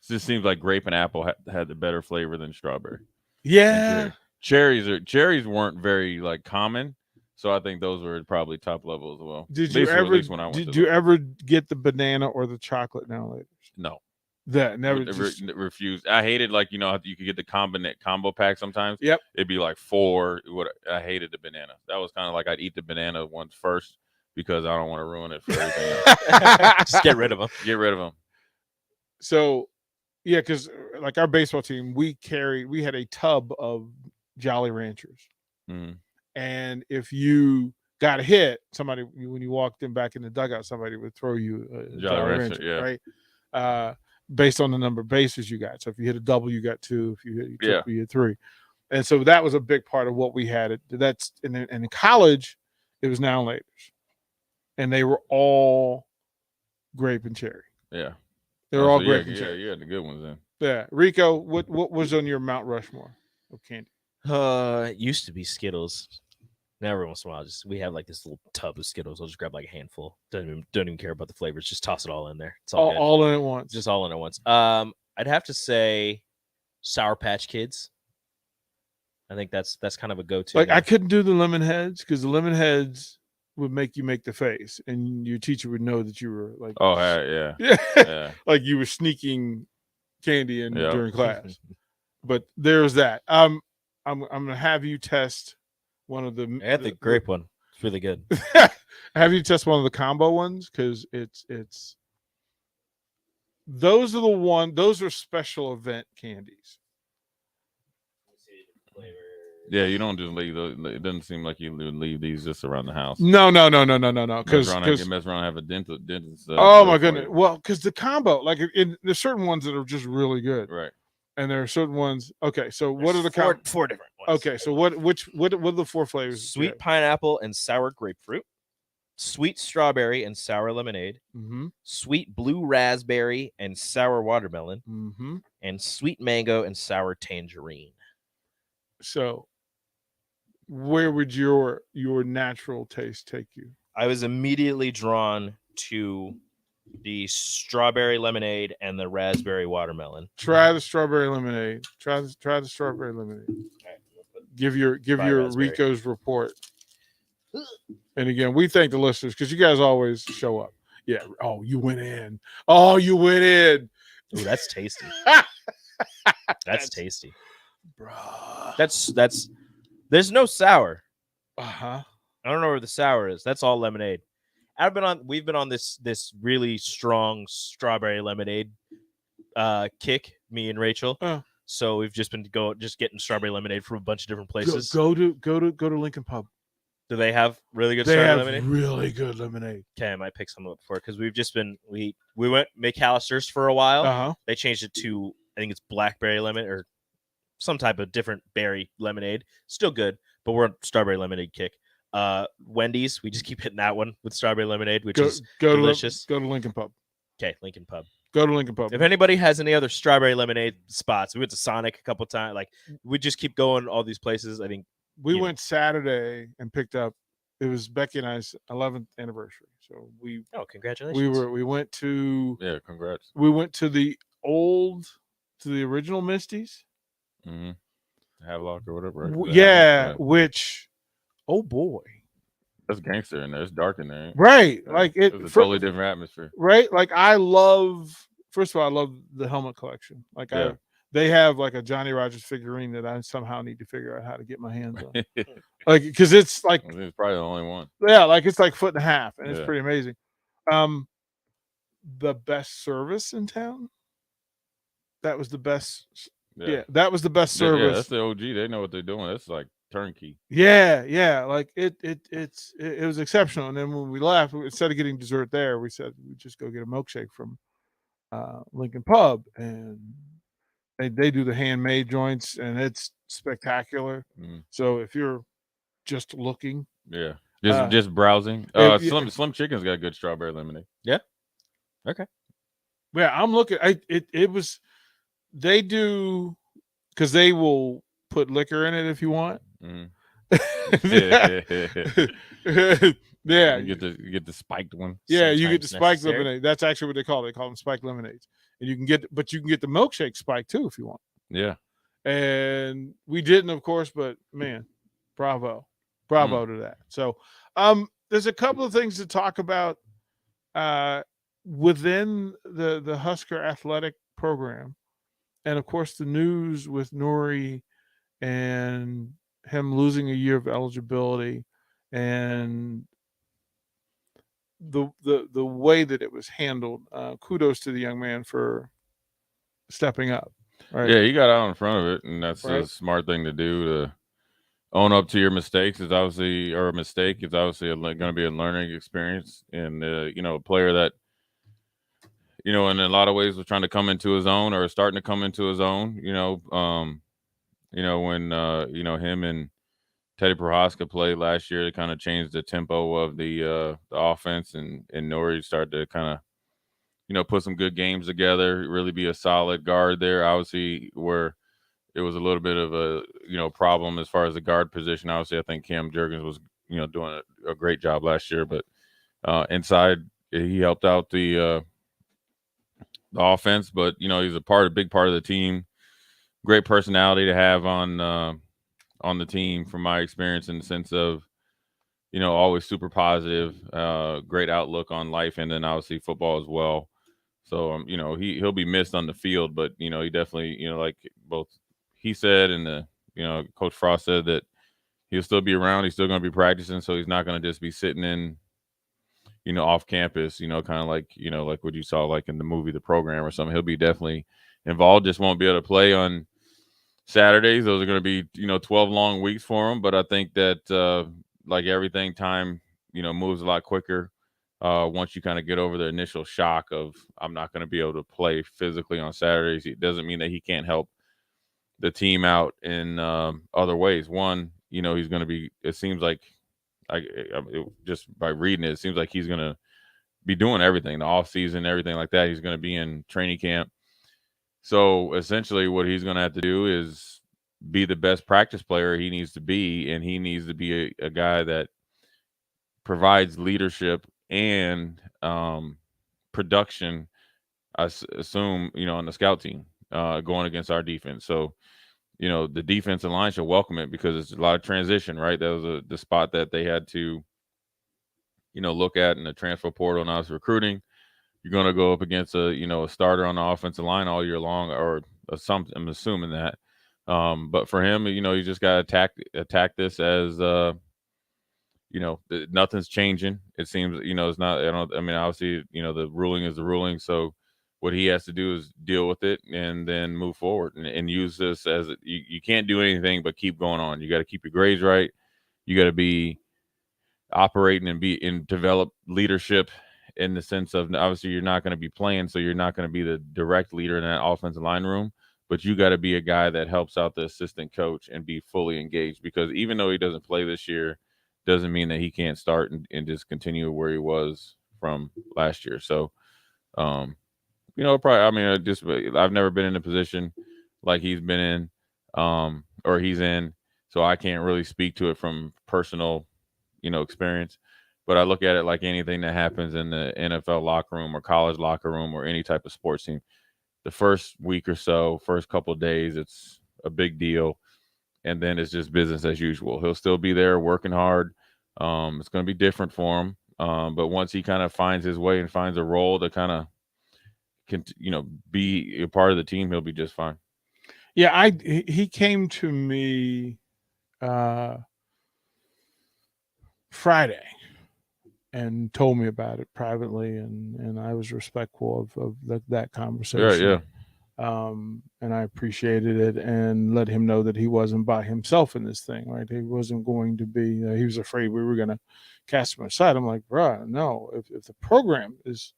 It just seems like grape and apple had the better flavor than strawberry. Yeah, cherries weren't very common, so I think those were probably top level as well. Did you ever get the banana or the chocolate now and later? No. That never refused. I hated how you could get the combo pack sometimes. Yep. It'd be like 4. I hated the banana. That was kind of like I'd eat the banana ones first because I don't want to ruin it for everything else. Just get rid of them. Get rid of them. So, yeah, because like our baseball team, we had a tub of Jolly Ranchers. Mm-hmm. And if you got hit, somebody, when you walked in back in the dugout, somebody would throw you a Jolly Rancher, yeah. Right? Based on the number of bases you got. So if you hit a double, you got 2. If you hit a triple, you hit 3. And so that was a big part of what we had. That's and in college, it was now and laters, and they were all grape and cherry. Yeah, they were all grape and cherry. Yeah, the good ones then. Yeah, Rico, what was on your Mount Rushmore of candy? It used to be Skittles. Now every once in a while, we have like this little tub of Skittles. I'll just grab like a handful. Don't even care about the flavors. Just toss it all in there. It's all in at once. Just all in at once. I'd have to say Sour Patch Kids. I think that's kind of a go-to. Like I couldn't do the lemon heads because the lemon heads would make you make the face, and your teacher would know that you were like, oh yeah, like you were sneaking candy in during class. But there's that. I'm gonna have you test one of the. I had the grape one. It's really good. Have you test one of the combo ones because it's. Those are special event candies. Yeah, you don't just leave those. It doesn't seem like you would leave these just around the house. No. Mess around and have a dentist. Oh my goodness. Well, because the combo, like there's certain ones that are just really good, right? And there are certain ones. Okay, so what are the four different ones? Okay, so what are the 4 flavors? Sweet pineapple and sour grapefruit, sweet strawberry and sour lemonade, sweet blue raspberry and sour watermelon, and sweet mango and sour tangerine. So, where would your natural taste take you? I was immediately drawn to the strawberry lemonade and the raspberry watermelon. Try the strawberry lemonade. Try the strawberry lemonade. Give your raspberry. Rico's report. And again, we thank the listeners because you guys always show up. Yeah. Oh, you went in. Oh, you went in. Ooh, that's tasty. That's tasty. Bruh. That's there's no sour. Uh-huh. I don't know where the sour is. That's all lemonade. We've been on this really strong strawberry lemonade kick, me and Rachel. So we've just been getting strawberry lemonade from a bunch of different places. Go to Lincoln Pub. Do they have really good They strawberry have lemonade? really good lemonade. Okay, I might pick some up for it because we've just been we went McAllister's for a while. Uh-huh. They changed it to I think it's blackberry lemon or some type of different berry lemonade. Still good, but we're on strawberry lemonade kick. Wendy's, we just keep hitting that one with strawberry lemonade, which is delicious. Go to Lincoln Pub. Okay, Lincoln Pub. Go to Lincoln Pub. If anybody has any other strawberry lemonade spots, we went to Sonic a couple times. Like we just keep going all these places. I think we went Saturday and picked up. It was Becky and I's 11th anniversary. So congratulations. We went to congrats. We went to the original Misty's. Mm-hmm. Havelock or whatever. Yeah, which oh boy. That's gangster in there. It's dark in there. Right. Like it's a totally different atmosphere. Right. Like first of all, I love the helmet collection. Like they have like a Johnny Rogers figurine that I somehow need to figure out how to get my hands on. Like, because it's like it's probably the only one. Yeah, like it's like 1.5 feet, and it's Yeah. pretty amazing. The best service in town. That was the best. Yeah, that was the best service. Yeah, that's the OG. They know what they're doing. That's like turnkey. Yeah, like it was exceptional. And then when we left, instead of getting dessert there, we said we just go get a milkshake from Lincoln Pub, and they do the handmade joints, and it's spectacular. So if you're just looking, just browsing, Slim Chicken's got good strawberry lemonade. Yeah. Okay. Yeah, I'm looking. It was. They do because they will put liquor in it if you want. Yeah. You get the spiked one. Yeah, you get the spiked lemonade. That's actually what they call it. They call them spiked lemonades. And you can get the milkshake spiked too if you want. Yeah. And we didn't, of course, but man, bravo to that. So there's a couple of things to talk about within the Husker athletic program. And of course, the news with Nori and him losing a year of eligibility, and the way that it was handled. Kudos to the young man for stepping up. Right? Yeah, he got out in front of it, and that's a smart thing to do. To own up to your mistakes is obviously, or a mistake is obviously going to be a learning experience, and a player that. In a lot of ways was trying to come into his own or starting to come into his own, when, him and Teddy Prohaska played last year, it kind of changed the tempo of the offense, and Nori started to kind of, put some good games together, really be a solid guard there. Obviously, where it was a little bit of a, problem as far as the guard position. Obviously, I think Cam Jurgens was, doing a great job last year, but inside he helped out the offense, but he's a big part of the team. Great personality to have on the team, from my experience, in the sense of always super positive, great outlook on life, and then obviously football as well. So he'll be missed on the field, but he definitely like both he said and Coach Frost said that he'll still be around. He's still going to be practicing, so he's not going to just be sitting in off campus, kind of like, like what you saw like in the movie, The Program or something. He'll be definitely involved, just won't be able to play on Saturdays. Those are going to be 12 long weeks for him. But I think that like everything, time moves a lot quicker. Once you kind of get over the initial shock of I'm not going to be able to play physically on Saturdays, it doesn't mean that he can't help the team out in other ways. One, he's going to be. It seems like just by reading it, it seems like he's going to be doing everything, the off season, everything like that. He's going to be in training camp. So essentially, what he's going to have to do is be the best practice player he needs to be, and he needs to be a guy that provides leadership and production. I assume on the scout team going against our defense. So the defensive line should welcome it because it's a lot of transition, right? That was the spot that they had to look at in the transfer portal and us recruiting. You're going to go up against a starter on the offensive line all year long, or something. I'm assuming that. But for him, you just got to attack this as nothing's changing. It seems it's not. Obviously the ruling is the ruling. So what he has to do is deal with it and then move forward and use this as you can't do anything but keep going on. You got to keep your grades right. You got to be operating and develop leadership in the sense of, obviously you're not going to be playing, so you're not going to be the direct leader in that offensive line room, but you got to be a guy that helps out the assistant coach and be fully engaged, because even though he doesn't play this year, doesn't mean that he can't start and just continue where he was from last year. So, probably, I've never been in a position like he's been in, or he's in, so I can't really speak to it from personal, experience. But I look at it like anything that happens in the NFL locker room or college locker room or any type of sports team. The first week or so, first couple of days, it's a big deal. And then it's just business as usual. He'll still be there working hard. It's going to be different for him. But once he kind of finds his way and finds a role to kind of, be a part of the team, he'll be just fine. Yeah, he came to me Friday and told me about it privately, and I was respectful of that conversation. Yeah. And I appreciated it and let him know that he wasn't by himself in this thing, right? He wasn't going to be, he was afraid we were going to cast him aside. I'm like, bruh, no, if the program is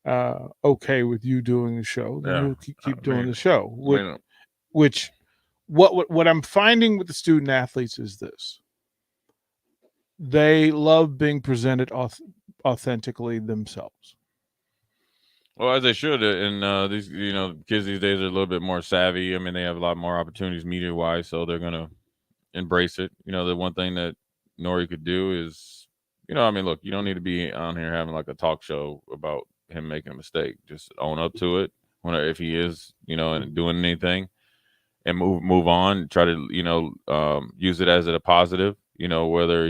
okay with you doing the show, then you'll keep doing the show. Which what I'm finding with the student athletes is this. They love being presented authentically themselves. Well, as they should, and these kids these days are a little bit more savvy. I mean, they have a lot more opportunities media wise, so they're gonna embrace it. The one thing that Nori could do is, look, you don't need to be on here having like a talk show about him making a mistake. Just own up to it if he is, and doing anything, and move on. Try to use it as a positive. Whether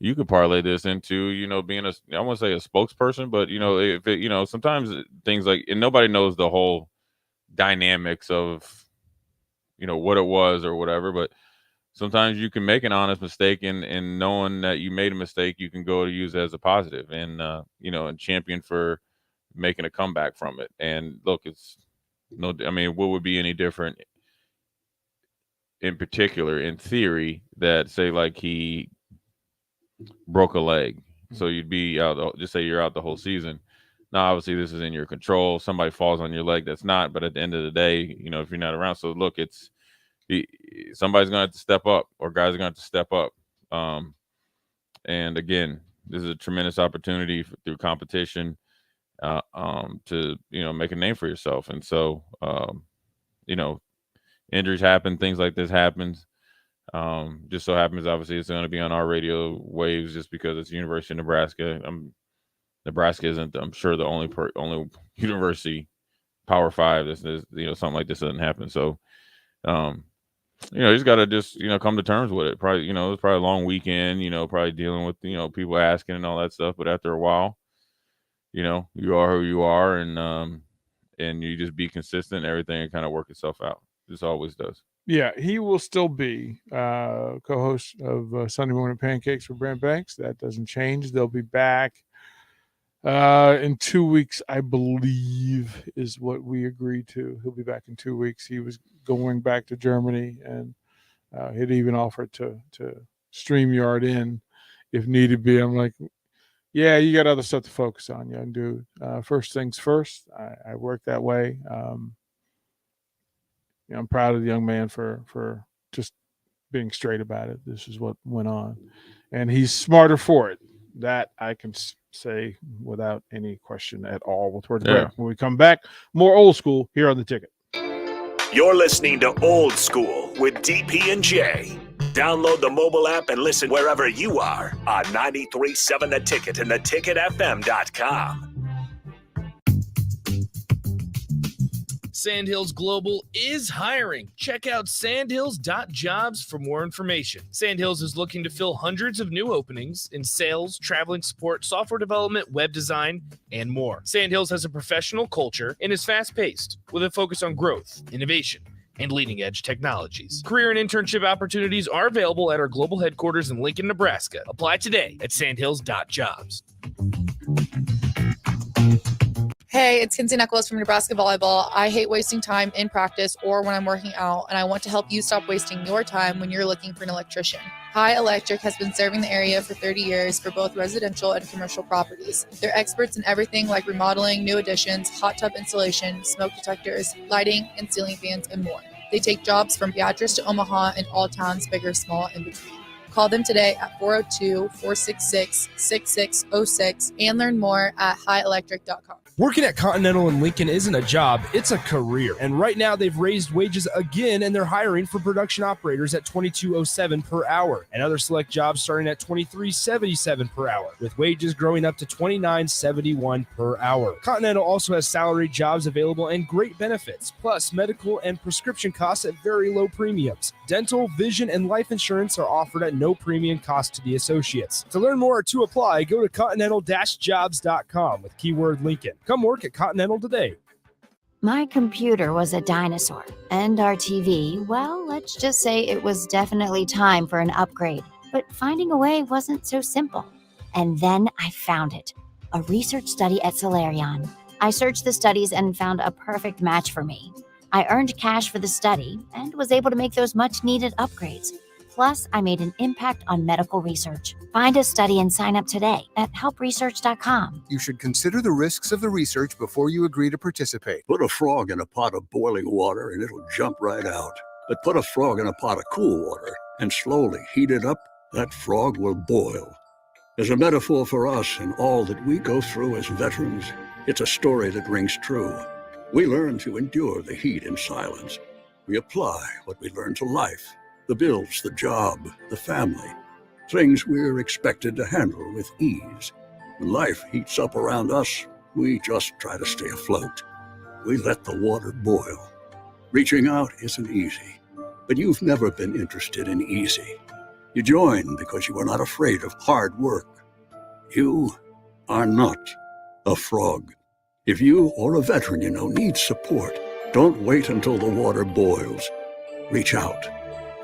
you could parlay this into, being I won't say a spokesperson, but, if it, sometimes things like, and nobody knows the whole dynamics of, what it was or whatever, but sometimes you can make an honest mistake, and knowing that you made a mistake, you can go to use it as a positive and, and champion for making a comeback from it. And look, what would be any different in particular, in theory, that say like he broke a leg, so you'd be out, just say you're out the whole season. Now obviously this is in your control, somebody falls on your leg that's not, but at the end of the day, if you're not around, so look, somebody's gonna have to step up, or guys are gonna have to step up. And again, this is a tremendous opportunity through competition to make a name for yourself. And so injuries happen, things like this happens. Just so happens, obviously, it's going to be on our radio waves just because it's the University of Nebraska. Nebraska isn't, I'm sure, the only university Power 5 that's something like this doesn't happen. So, you just got to just come to terms with it. Probably, it's probably a long weekend. Probably dealing with people asking and all that stuff. But after a while, you are who you are, and you just be consistent. Everything will kind of work itself out. This always does. Yeah, he will still be co-host of Sunday Morning Pancakes for Brent Banks. That doesn't change. They'll be back In 2 weeks, I believe, is what we agreed to. He'll be back in 2 weeks. He was going back to Germany, and he'd even offered to StreamYard in if needed be. I'm like, yeah, you got other stuff to focus on, young dude. First things first. I work that way. I'm proud of the young man for just being straight about it. This is what went on, and he's smarter for it. That I can say without any question at all. We'll towards the break. When we come back, more Old School here on The Ticket. You're listening to Old School with DP and J. Download the mobile app and listen wherever you are on 93.7 The Ticket and theticketfm.com. Sandhills Global is hiring. Check out sandhills.jobs for more information. Sandhills is looking to fill hundreds of new openings in sales, traveling support, software development, web design, and more. Sandhills has a professional culture and is fast-paced with a focus on growth, innovation, and leading-edge technologies. Career and internship opportunities are available at our global headquarters in Lincoln, Nebraska. Apply today at sandhills.jobs. Hey, it's Kinsey Nicholas from Nebraska Volleyball. I hate wasting time in practice or when I'm working out, and I want to help you stop wasting your time when you're looking for an electrician. High Electric has been serving the area for 30 years for both residential and commercial properties. They're experts in everything like remodeling, new additions, hot tub installation, smoke detectors, lighting, and ceiling fans, and more. They take jobs from Beatrice to Omaha and all towns, big or small, in between. Call them today at 402-466-6606 and learn more at highelectric.com. Working at Continental in Lincoln isn't a job, it's a career. And right now they've raised wages again and they're hiring for production operators at $22.07 per hour and other select jobs starting at $23.77 per hour, with wages growing up to $29.71 per hour. Continental also has salaried jobs available and great benefits, plus medical and prescription costs at very low premiums. Dental, vision, and life insurance are offered at no premium cost to the associates. To learn more or to apply, go to continental-jobs.com with keyword Lincoln. Come work at Continental today. My computer was a dinosaur, and our TV, well, let's just say it was definitely time for an upgrade. But finding a way wasn't so simple. And then I found it, a research study at Solarion. I searched the studies and found a perfect match for me. I earned cash for the study and was able to make those much-needed upgrades. Plus, I made an impact on medical research. Find a study and sign up today at helpresearch.com. You should consider the risks of the research before you agree to participate. Put a frog in a pot of boiling water and it'll jump right out. But put a frog in a pot of cool water and slowly heat it up, that frog will boil. As a metaphor for us and all that we go through as veterans, it's a story that rings true. We learn to endure the heat in silence. We apply what we learn to life. The bills, the job, the family. Things we're expected to handle with ease. When life heats up around us, we just try to stay afloat. We let the water boil. Reaching out isn't easy, but you've never been interested in easy. You joined because you were not afraid of hard work. You are not a frog. If you or a veteran you know needs support, don't wait until the water boils. Reach out.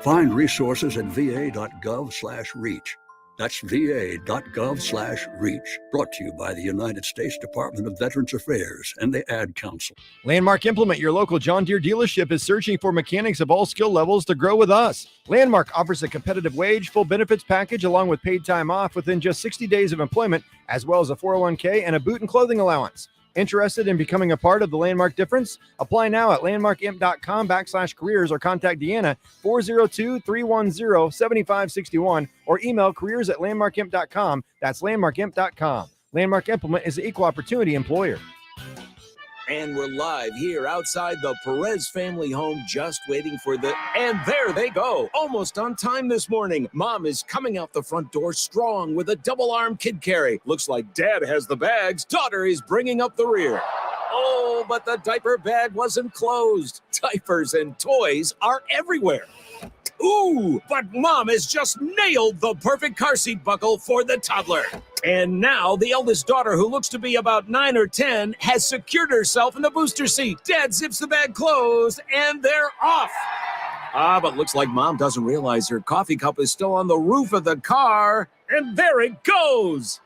Find resources at va.gov/reach. That's va.gov/reach. Brought to you by the United States Department of Veterans Affairs and the Ad Council. Landmark Implement, your local John Deere dealership, is searching for mechanics of all skill levels to grow with us. Landmark offers a competitive wage, full benefits package, along with paid time off within just 60 days of employment, as well as a 401k and a boot and clothing allowance. Interested in becoming a part of the Landmark difference? Apply now at landmarkimp.com/careers or contact Deanna 402-310-7561 or email careers@landmarkimp.com. That's landmarkimp.com. Landmark Implement is the equal opportunity employer. And we're live here outside the Perez family home, just waiting for the... And there they go, almost on time this morning. Mom is coming out the front door strong with a double-arm kid carry. Looks like Dad has the bags. Daughter is bringing up the rear. Oh, but the diaper bag wasn't closed. Diapers and toys are everywhere. Ooh, but Mom has just nailed the perfect car seat buckle for the toddler. And now the eldest daughter, who looks to be about 9 or 10, has secured herself in the booster seat. Dad zips the bag closed, and they're off. But looks like Mom doesn't realize her coffee cup is still on the roof of the car. And there it goes.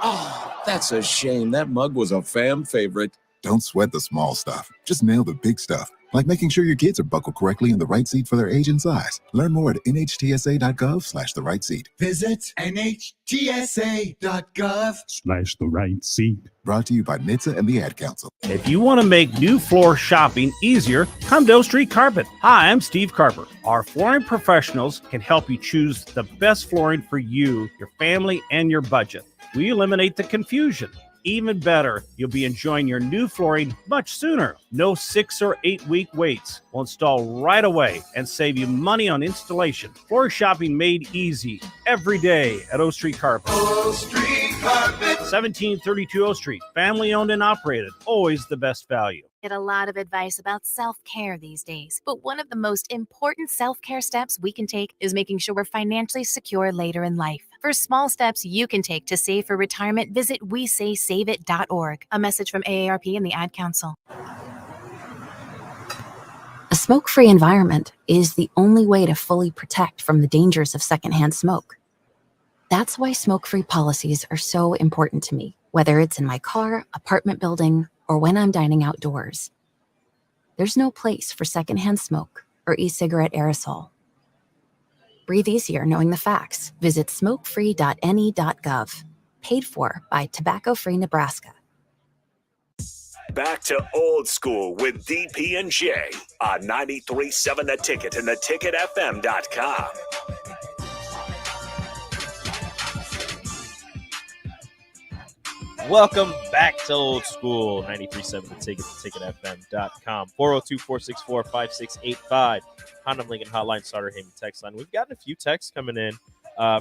Oh, that's a shame. That mug was a fan favorite. Don't sweat the small stuff. Just nail the big stuff, like making sure your kids are buckled correctly in the right seat for their age and size. Learn more at nhtsa.gov/the right seat. Visit nhtsa.gov/the right seat. Brought to you by NHTSA and the Ad Council. If you want to make new floor shopping easier, come to O Street Carpet. Hi, I'm Steve Carper. Our flooring professionals can help you choose the best flooring for you, your family, and your budget. We eliminate the confusion. Even better, you'll be enjoying your new flooring much sooner. No 6 or 8 week waits. We'll install right away and save you money on installation. Floor shopping made easy every day at O Street Carpet. O Street Carpet. 1732 O Street. Family owned and operated. Always the best value. Get a lot of advice about self-care these days, but one of the most important self-care steps we can take is making sure we're financially secure later in life. For small steps you can take to save for retirement, visit WeSaySaveIt.org. A message from AARP and the Ad Council. A smoke-free environment is the only way to fully protect from the dangers of secondhand smoke. That's why smoke-free policies are so important to me, whether it's in my car, apartment building, or when I'm dining outdoors. There's no place for secondhand smoke or e-cigarette aerosol. Breathe easier knowing the facts. Visit smokefree.ne.gov. Paid for by Tobacco Free Nebraska. Back to Old School with DP and J on 93.7 The Ticket and theticketfm.com. Welcome back to Old School, 93.7 The Ticket, theticketfm.com, 402-464-5685, Honda Lincoln Hotline, Starter Heyman text line. We've gotten a few texts coming in.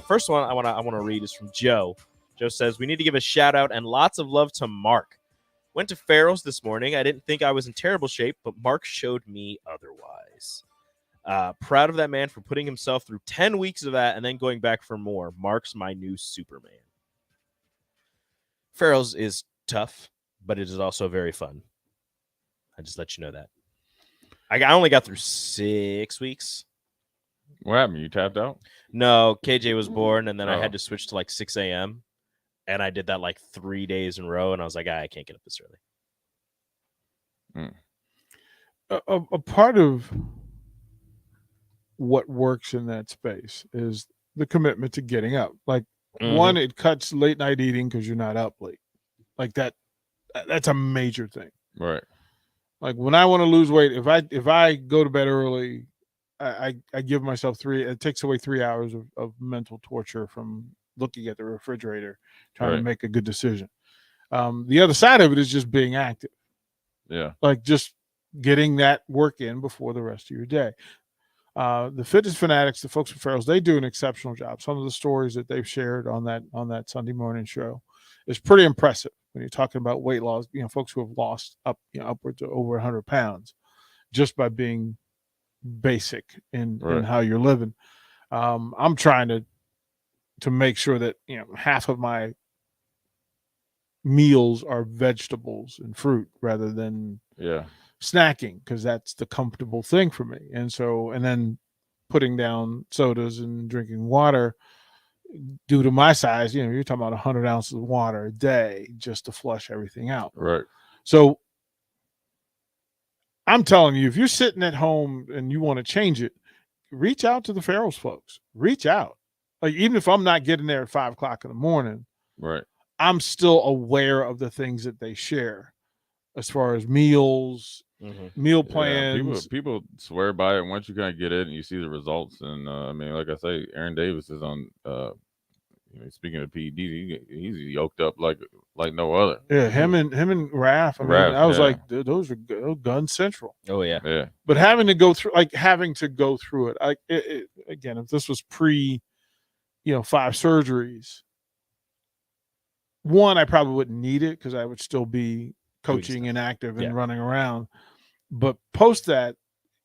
First one I want to read is from Joe. Joe says, we need to give a shout out and lots of love to Mark. Went to Farrell's this morning. I didn't think I was in terrible shape, but Mark showed me otherwise. Proud of that man for putting himself through 10 weeks of that and then going back for more. Mark's my new Superman. Farrell's is tough, but it is also very fun. I just let you know that. I only got through 6 weeks. What happened? You tapped out? No, KJ was born, and then I had to switch to like 6 a.m. And I did that like 3 days in a row, and I was like, I can't get up this early. A part of what works in that space is the commitment to getting up. Like, one, it cuts late night eating because you're not up late. Like that's a major thing. Right. Like when I want to lose weight, if I go to bed early, I give myself it takes away 3 hours of mental torture from looking at the refrigerator, trying to make a good decision. The other side of it is just being active. Yeah. Like just getting that work in before the rest of your day. The Fitness Fanatics, the folks from Farrell's, they do an exceptional job. Some of the stories that they've shared on that Sunday morning show is pretty impressive when you're talking about weight loss. You know, folks who have lost upwards of over 100 pounds just by being basic in how you're living. I'm trying to make sure that half of my meals are vegetables and fruit rather than snacking, because that's the comfortable thing for me. And then putting down sodas and drinking water due to my size, you're talking about 100 ounces of water a day just to flush everything out. Right. So I'm telling you, if you're sitting at home and you want to change it, reach out to the Farrell's folks. Reach out. Like, even if I'm not getting there at 5 o'clock in the morning, right, I'm still aware of the things that they share as far as meals, meal plans. People swear by it. Once you kind of get it and you see the results, and I mean, like I say, Aaron Davis is on. Speaking of PEDs, he's yoked up like no other. Yeah, him and Raph. I was like, those are gun central. Oh yeah, yeah. But having to go through it, again, if this was pre, 5 surgeries, one, I probably wouldn't need it because I would still be coaching and active and running around. But post that,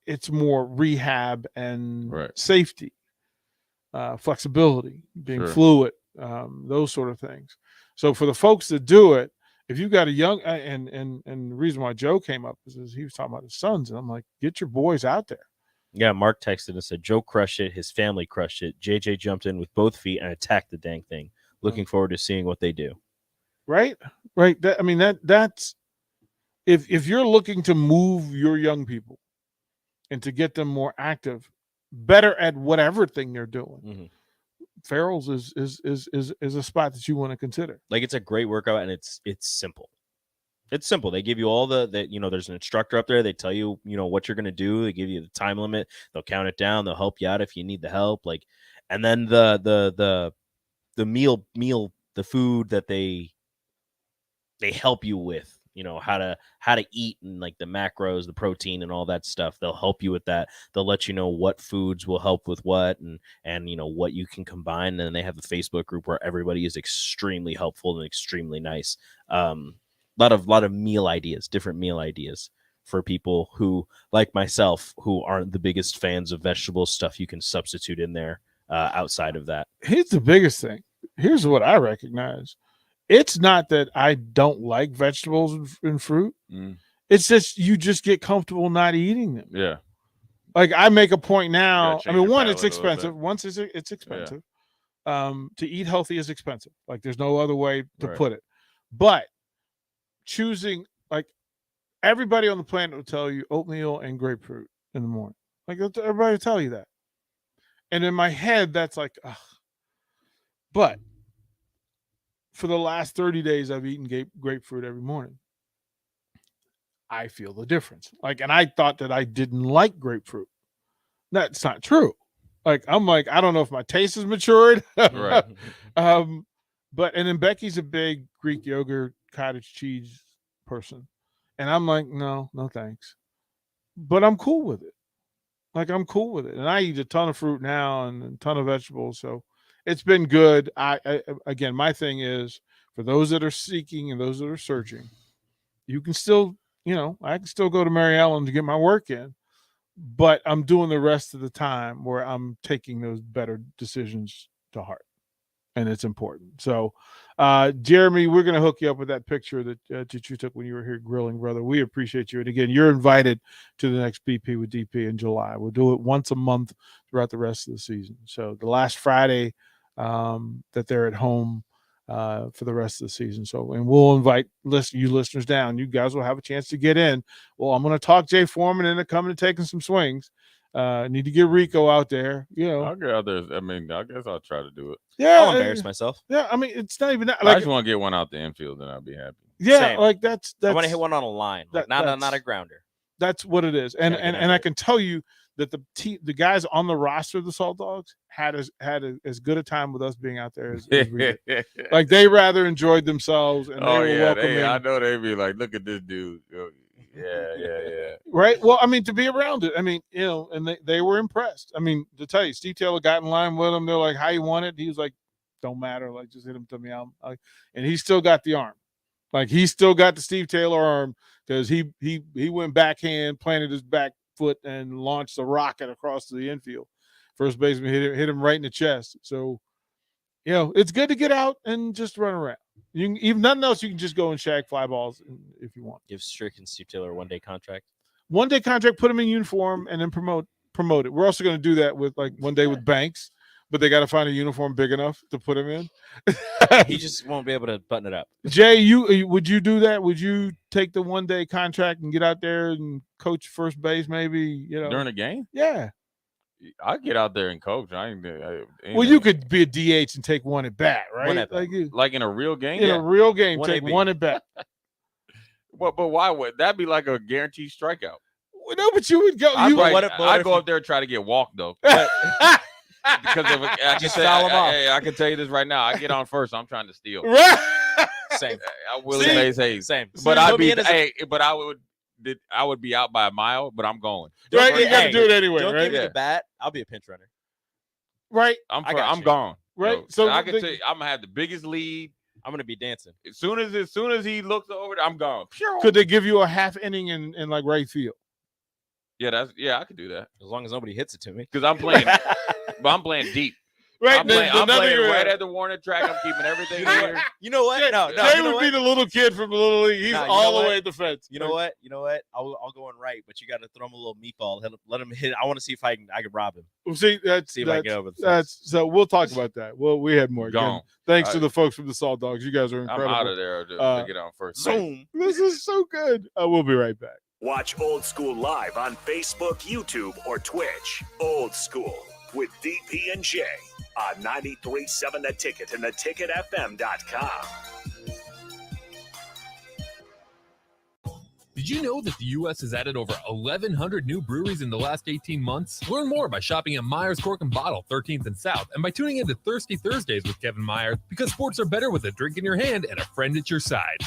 it's more rehab and safety, flexibility, being fluid, those sort of things. So for the folks that do it, if you've got a young, and the reason why Joe came up is he was talking about his sons, and I'm like, get your boys out there. Yeah, Mark texted and said Joe crushed it, his family crushed it. JJ jumped in with both feet and attacked the dang thing. Looking forward to seeing what they do. Right. That's if you're looking to move your young people and to get them more active, better at whatever thing they're doing. Farrell's is a spot that you want to consider. Like, it's a great workout, and it's simple. It's simple. They give you all the there's an instructor up there. They tell you, what you're going to do. They give you the time limit. They'll count it down. They'll help you out if you need the help. Like, and then the meal, the food that they help you with, how to eat, and like the macros, the protein, and all that stuff. They'll help you with that. They'll let you know what foods will help with what, and what you can combine. And then they have a Facebook group where everybody is extremely helpful and extremely nice. Lot of meal ideas, different meal ideas for people who, like myself, who aren't the biggest fans of vegetable stuff. You can substitute in there outside of that. Here's the biggest thing. Here's what I recognize. It's not that I don't like vegetables and fruit. It's just you just get comfortable not eating them. Yeah. Like, I make a point now. I mean, one, palate it's a little expensive. Once it's expensive. To eat healthy is expensive. Like, there's no other way to put it. But choosing, like, everybody on the planet will tell you oatmeal and grapefruit in the morning. Like, everybody will tell you that. And in my head, that's like, ugh. But for the last 30 days, I've eaten grapefruit every morning. I feel the difference. Like, and I thought that I didn't like grapefruit. That's not true. Like, I'm like, I don't know if my taste has matured. Right. But then Becky's a big Greek yogurt, cottage cheese person. And I'm like, no thanks. But I'm cool with it. Like, I'm cool with it. And I eat a ton of fruit now and a ton of vegetables. So it's been good. I again, my thing is, for those that are seeking and those that are searching, you can still, I can still go to Mary Ellen to get my work in, but I'm doing the rest of the time where I'm taking those better decisions to heart. And it's important. So, Jeremy, we're going to hook you up with that picture that you took when you were here grilling, brother. We appreciate you. And again, you're invited to the next BP with DP in July. We'll do it once a month throughout the rest of the season. So the last Friday that they're at home for the rest of the season. So, and we'll invite you listeners down. You guys will have a chance to get in. Well, I'm going to talk Jay Foreman into coming and taking some swings. Need to get Rico out there. I'll get out there. I mean, I guess I'll try to do it. Yeah, I'll embarrass myself. Yeah, I mean, it's not even that. I Like, just want to get one out the infield, and I'll be happy. yeah, Same. like that's. I want to hit one on a line, not a grounder. That's what it is. And I can tell you that the guys on the roster of the Salt Dogs had as good a time with us being out there as we did. Like, they rather enjoyed themselves, and they were welcoming. I know they'd be like, look at this dude. Yeah. Right. Well, I mean, to be around it, I mean, and they were impressed. I mean, to tell you, Steve Taylor got in line with him. They're like, how you want it? He was like, don't matter. Like, just hit him to me. And he still got the arm. Like, he still got the Steve Taylor arm, because he went backhand, planted his back foot, and launched a rocket across the infield. First baseman hit him right in the chest. So, it's good to get out and just run around. You can, even nothing else, you can just go and shag fly balls if you want. Give Strick and Steve Taylor a one-day contract. One-day contract, put them in uniform, and then promote it. We're also going to do that with, like, one day with Banks, but they got to find a uniform big enough to put him in. He just won't be able to button it up. Jay, would you do that? Would you take the one-day contract and get out there and coach first base, maybe? During the game? Yeah. I get out there and coach. Well, you could be a DH and take one at bat, right? Like in a real game. In a real game, take one at bat. But why would that be like a guaranteed strikeout? Well, no, but you would go. I'd go up there and try to get walked though. Because I can tell you this right now. I get on first. I'm trying to steal. Same. Willie Mays Hayes. Same. But I would be out by a mile, but I'm going. Right, you got to do it anyway, Don't right? give me the bat. I'll be a pinch runner. Right. I'm gone. Right. So I can tell you, I'm gonna have the biggest lead. I'm gonna be dancing. As soon as he looks over there, I'm gone. Could they give you a half inning in like right field? Yeah, I could do that. As long as nobody hits it to me. Because I'm playing, but I'm playing deep. Right, I'm playing you're right at the Warner track. I'm keeping everything here. You know what? No, Jay you know would be what? the little kid from Little League. He's Nah, you all know the what? way at the fence. You know what? I'll go in right, but you got to throw him a little meatball. Let him hit. I want to see if I can rob him. Well, see, See if I can get over the fence. so we'll talk about that. Well, we had more. Gone. Again, thanks to I- the folks from the Salt Dogs. You guys are I'm incredible. out of there. Dude. Uh, To get on first. Zoom. This is so good. We'll be right back. Watch Old School live on Facebook, YouTube, or Twitch. Old School with DP and J on 93.7 The Ticket and theticketfm.com. Did you know that the U.S. has added over 1,100 new breweries in the last 18 months? Learn more by shopping at Myers Cork and Bottle, 13th and South, and by tuning into Thirsty Thursdays with Kevin Myers, because sports are better with a drink in your hand and a friend at your side.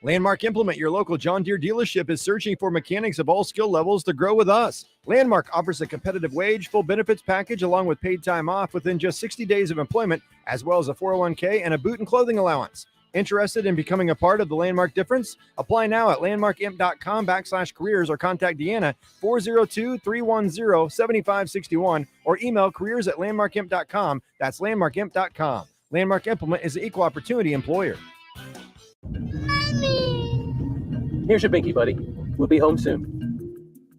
Landmark Implement, your local John Deere dealership, is searching for mechanics of all skill levels to grow with us. Landmark offers a competitive wage, full benefits package, along with paid time off within just 60 days of employment, as well as a 401k and a boot and clothing allowance. Interested in becoming a part of the Landmark difference? Apply now at landmarkimp.com/careers or contact Deanna 402-310-7561 or email careers@landmarkimp.com. That's landmarkimp.com. Landmark Implement is the equal opportunity employer. Here's your binky, buddy. We'll be home soon.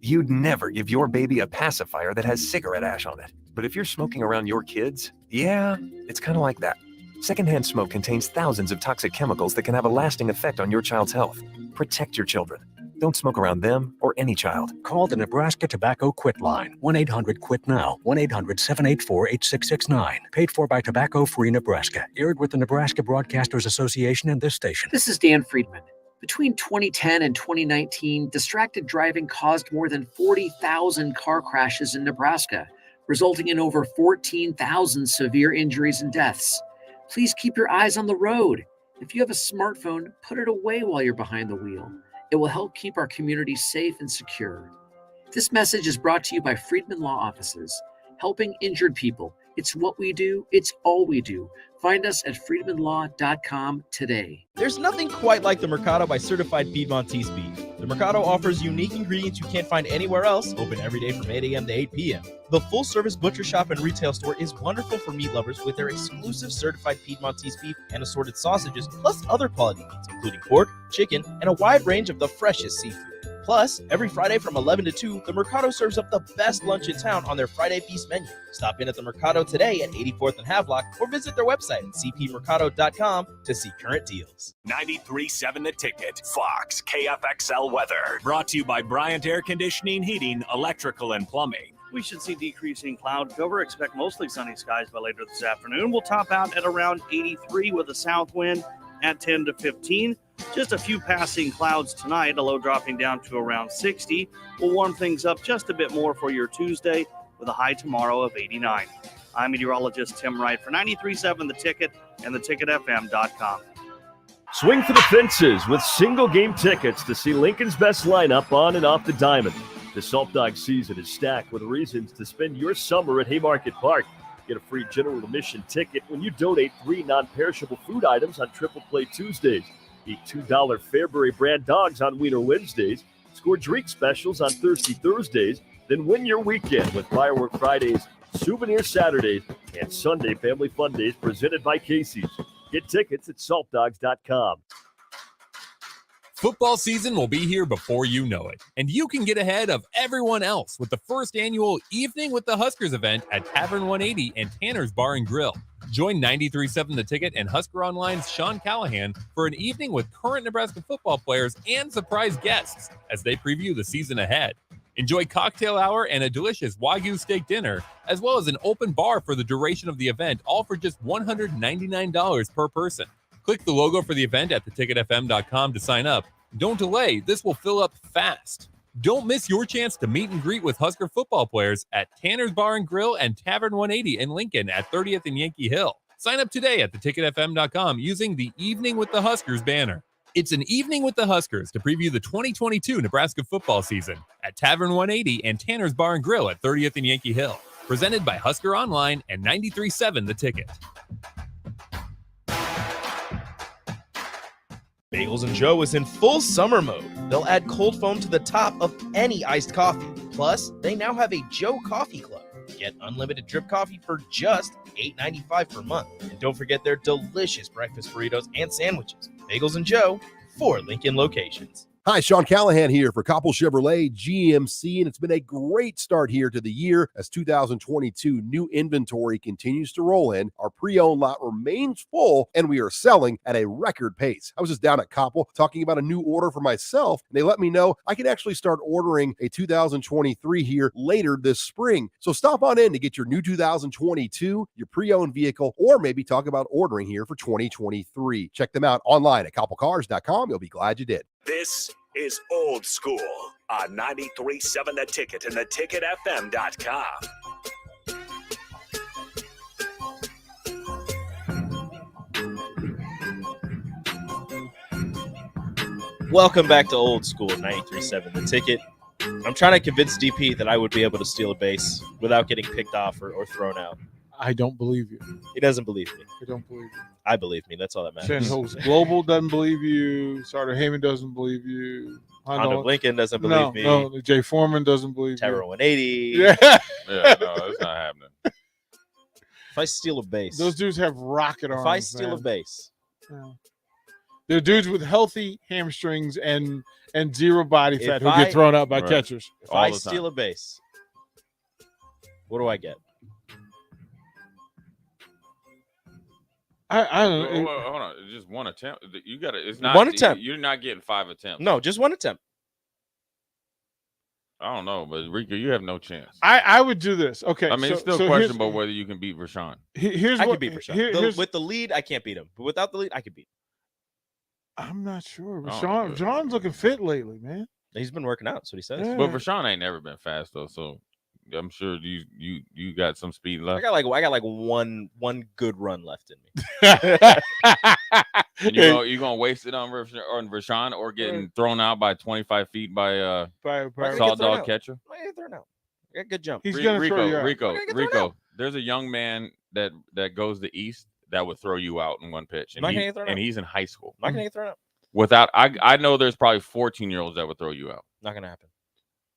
You'd never give your baby a pacifier that has cigarette ash on it. But if you're smoking around your kids, yeah, it's kind of like that. Secondhand smoke contains thousands of toxic chemicals that can have a lasting effect on your child's health. Protect your children. Don't smoke around them or any child. Call the Nebraska Tobacco Quit Line, 1-800-QUIT-NOW, 1-800-784-8669. Paid for by Tobacco Free Nebraska. Aired with the Nebraska Broadcasters Association and this station. This is Dan Friedman. Between 2010 and 2019, distracted driving caused more than 40,000 car crashes in Nebraska, resulting in over 14,000 severe injuries and deaths. Please keep your eyes on the road. If you have a smartphone, put it away while you're behind the wheel. It will help keep our community safe and secure. This message is brought to you by Friedman Law Offices, helping injured people. It's what we do. It's all we do. Find us at friedmanlaw.com today. There's nothing quite like the Mercado by Certified Piedmontese Beef. The Mercado offers unique ingredients you can't find anywhere else, open every day from 8 a.m. to 8 p.m. The full-service butcher shop and retail store is wonderful for meat lovers with their exclusive Certified Piedmontese Beef and assorted sausages, plus other quality meats, including pork, chicken, and a wide range of the freshest seafood. Plus, every Friday from 11 to 2, the Mercado serves up the best lunch in town on their Friday Feast menu. Stop in at the Mercado today at 84th and Havelock or visit their website at cpmercado.com to see current deals. 93.7 The Ticket, Fox, KFXL weather. Brought to you by Bryant Air Conditioning, Heating, Electrical, and Plumbing. We should see decreasing cloud cover. Expect mostly sunny skies by later this afternoon. We'll top out at around 83 with a south wind at 10 to 15. Just a few passing clouds tonight, a low dropping down to around 60. We'll warm things up just a bit more for your Tuesday with a high tomorrow of 89. I'm meteorologist Tim Wright for 93.7 The Ticket and theticketfm.com. Swing for the fences with single game tickets to see Lincoln's best lineup on and off the diamond. The Salt Dog season is stacked with reasons to spend your summer at Haymarket Park. Get a free general admission ticket when you donate 3 non-perishable food items on Triple Play Tuesdays. Eat $2 Fairbury brand dogs on Wiener Wednesdays. Score drink specials on Thirsty Thursdays. Then win your weekend with Firework Fridays, Souvenir Saturdays, and Sunday Family Fun Days presented by Casey's. Get tickets at saltdogs.com. Football season will be here before you know it, and you can get ahead of everyone else with the first annual Evening with the Huskers event at Tavern 180 and Tanner's Bar and Grill. Join 93.7 The Ticket and Husker Online's Sean Callahan for an evening with current Nebraska football players and surprise guests as they preview the season ahead. Enjoy cocktail hour and a delicious Wagyu steak dinner, as well as an open bar for the duration of the event, all for just $199 per person. Click the logo for the event at theticketfm.com to sign up. Don't delay, this will fill up fast. Don't miss your chance to meet and greet with Husker football players at Tanner's Bar and Grill and Tavern 180 in Lincoln at 30th and Yankee Hill. Sign up today at theticketfm.com using the Evening with the Huskers banner. It's an evening with the Huskers to preview the 2022 Nebraska football season at Tavern 180 and Tanner's Bar and Grill at 30th and Yankee Hill. Presented by Husker Online and 93.7 The Ticket. Bagels and Joe is in full summer mode. They'll add cold foam to the top of any iced coffee. Plus, they now have a Joe Coffee Club. Get unlimited drip coffee for just $8.95 per month. And don't forget their delicious breakfast burritos and sandwiches. Bagels and Joe, 4 Lincoln locations. Hi, Sean Callahan here for Koppel Chevrolet GMC, and it's been a great start here to the year as 2022 new inventory continues to roll in. Our pre-owned lot remains full, and we are selling at a record pace. I was just down at Koppel talking about a new order for myself, and they let me know I can actually start ordering a 2023 here later this spring. So stop on in to get your new 2022, your pre-owned vehicle, or maybe talk about ordering here for 2023. Check them out online at koppelcars.com. You'll be glad you did. This is Old School on 93.7 The Ticket and theticketfm.com. Welcome back to Old School 93.7 The Ticket. I'm trying to convince DP that I would be able to steal a base without getting picked off or thrown out. I don't believe you. He doesn't believe me. I don't believe you. I believe me. That's all that matters. Sandhills Global doesn't believe you. Sartor Heyman doesn't believe you. Honda Lincoln doesn't believe me. No, Jay Foreman doesn't believe Terra you. 180. Yeah. Yeah, no, it's not happening. If I steal a base. Those dudes have rocket arms. If I steal a base. Yeah. They're dudes with healthy hamstrings and zero body fat who get thrown out by catchers. If I steal a base, what do I get? I don't know. Hold on, just one attempt. You got to. It's not one attempt. You're not getting 5 attempts. No, just one attempt. I don't know, but Rico, you have no chance. I would do this. Okay. I mean, it's still questionable whether you can beat Rashawn. I can beat Rashawn. With the lead, I can't beat him. But without the lead, I can beat him. I'm not sure. John's looking fit lately, man. He's been working out. That's what he says. But Rashawn ain't never been fast though, so I'm sure you got some speed left. I got like one good run left in me. And you gonna waste it on Rashawn or getting thrown out by 25 feet by Salt Dog catcher? I get thrown out. I got good jump. He's gonna throw you out. Rico. There's a young man that goes to East that would throw you out in one pitch, and he's in high school. I'm not gonna get thrown out. Without, I know there's probably 14-year-olds that would throw you out. Not gonna happen.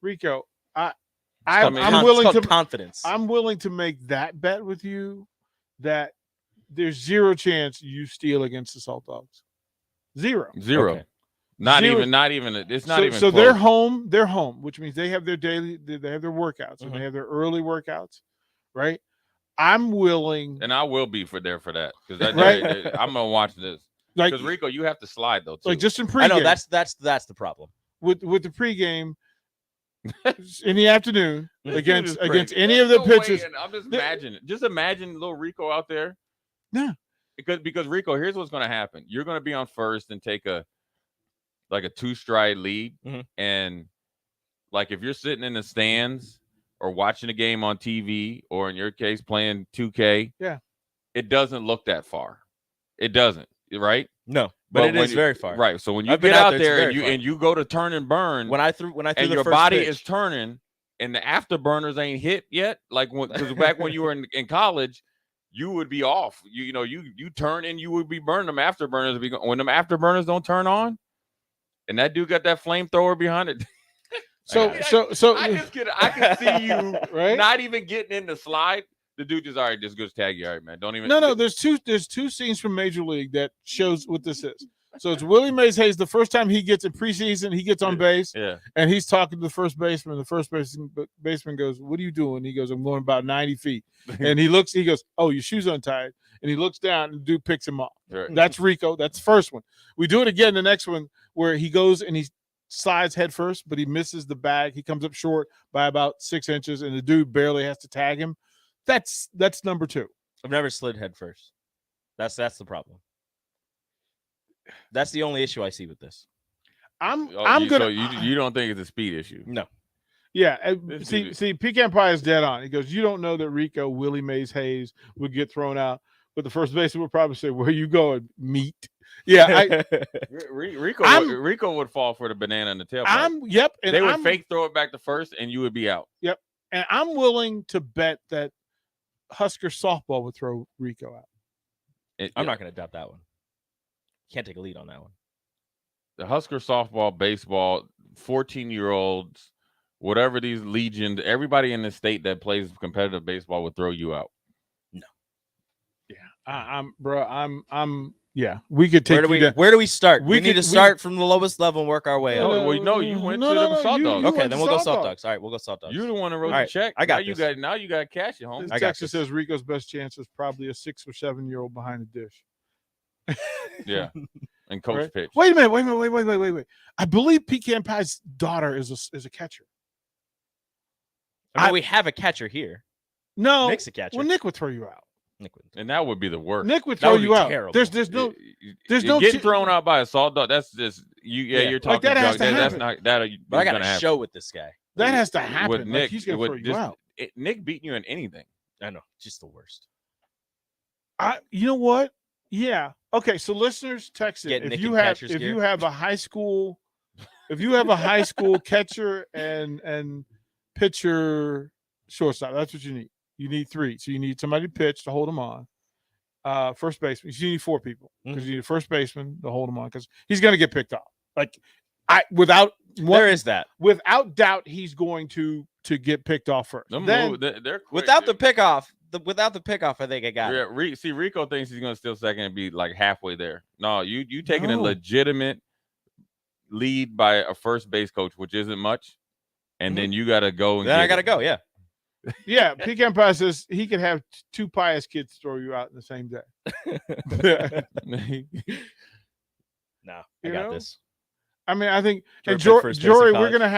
Rico, I'm it's willing to confidence. I'm willing to make that bet with you that there's zero chance you steal against the Salt Dogs. Zero. Okay. Not even. It's not even. So close. they're home, which means they have their daily. They have their workouts and they have their early workouts, right? I'm willing, and I will be there for that because I'm gonna watch this. Because Rico, you have to slide though. Too. Like just in pregame. I know that's the problem with the pregame. In the afternoon against any of the pitchers. I'm just imagine little Rico out there. Yeah. Because Rico, here's what's going to happen. You're going to be on first and take a 2-stride lead. Mm-hmm. And like if you're sitting in the stands or watching a game on TV or in your case playing 2K, it doesn't look that far. It doesn't, right? No. But it is very far. Right. So when you get out there and you go to turn and burn, when I threw and your body is turning and the afterburners ain't hit yet, like because back when you were in college, you would be off. You turn and you would be burning them afterburners. When them afterburners don't turn on, and that dude got that flamethrower behind it. So I can see you right? not even getting in the slide. The dude just just goes tag you, all right, man. Don't even. No. There's two scenes from Major League that shows what this is. So it's Willie Mays Hayes. The first time he gets in preseason, he gets on base, and he's talking to the first baseman. The first baseman goes, "What are you doing?" He goes, "I'm going about 90 feet." And he goes, "Oh, your shoe's untied." And he looks down, and the dude picks him up. Right. That's Rico. That's the first one. We do it again. The next one where he goes and he slides head first, but he misses the bag. He comes up short by about 6 inches, and the dude barely has to tag him. That's number 2. I've never slid head first. That's the problem. That's the only issue I see with this. So you don't think it's a speed issue? No. Yeah. See, Pecan Pie is dead on. He goes, you don't know that Rico, Willie Mays Hayes would get thrown out, but the first baseman would probably say, "Where you going, meat?" Yeah. Rico would fall for the banana in the tailpipe. And they would fake throw it back to first, and you would be out. Yep. And I'm willing to bet that Husker softball would throw Rico out. I'm not going to doubt that one. Can't take a lead on that one. The Husker softball, baseball, 14-year-olds whatever these legions, everybody in the state that plays competitive baseball would throw you out. Yeah, we could take Where do we start? We need could- to start from the lowest level and work our way up. No, you went to the Salt Dogs. Okay, then we'll go Salt Dogs. All right, we'll go Salt Dogs. You're the one that wrote All the right, check. I got now this. you got cash at home. This Texas says Rico's best chance is probably a 6 or 7-year-old behind the dish. Yeah, and coach Right? pitch. Wait a minute. Wait. I believe Pecan Pie's daughter is a catcher. I mean, we have a catcher here. No, Nick's a catcher. Well, Nick would throw you out. And that would be the worst. Nick would That throw would be you out. terrible. There's no getting thrown out by a Salt Dog. That's just you. Yeah, Yeah. you're Like, talking. that has junk. to That's happen. not that. But I got gonna a happen. show with this guy. That has to happen. With Like, Nick, he's gonna with throw you just- out. Nick beating you in anything. I know, just the worst. You know what? Yeah. Okay. So listeners, text it Get if Nick you in have catcher's if gear. you have a high school catcher and pitcher shortstop. That's what you need. You need 3. So you need somebody to pitch to hold him on. First baseman. You need 4 people because you need a first baseman to hold him on because he's going to get picked off. Like without doubt, he's going to get picked off first. Then, They're quick. Without the pickoff, I think I got it. See, Rico thinks he's gonna steal second and be like halfway there. No, you taking a No. legitimate lead by a first base coach, which isn't much, and then you got to go. And Then I get got to it. go. Yeah. yeah, Pecan Pie says he could have 2 pious kids throw you out in the same day. No, I You got know? this. I mean, I think Jory and played first base in Jory, we're college. gonna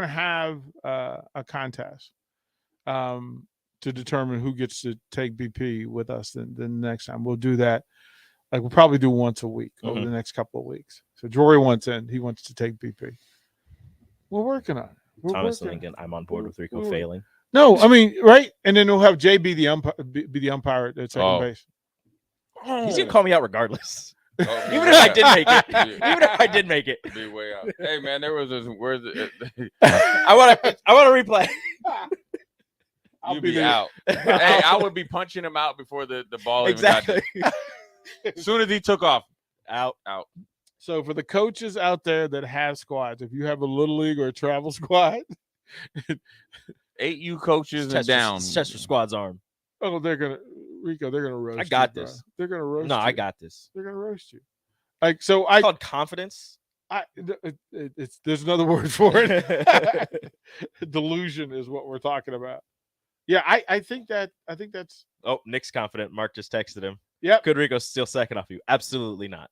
have a contest to determine who gets to take BP with us. The next time we'll do that. Like we'll probably do once a week over Mhm. the next couple of weeks. So Jory wants in. He wants to take BP. We're working on it. We're Thomas working. Lincoln, I'm on board with Rico we're- failing. No, I mean, right? And then we'll have Jay be the umpire at second Oh. base. He's gonna call me out regardless. Oh, Even if I did make it. Even if I did make it. Be way out. Hey man, there was this. Where's it? I want to replay. You'd be be there. out. Hey, I would be punching him out before the ball Exactly. even got there. As soon as he took off, Out. So for the coaches out there that have squads, if you have a little league or a travel squad, 8 U coaches and Chester, down. Chester squad's arm. oh, they're gonna roast. I got you, bro. this. They're gonna roast. No, you. I got this. They're gonna roast you. Like so, It's called confidence. it's there's another word for it. Delusion is what we're talking about. Yeah, I think that's Oh, Nick's confident. Mark just texted him. yep. Could Rico steal second off you? Absolutely not.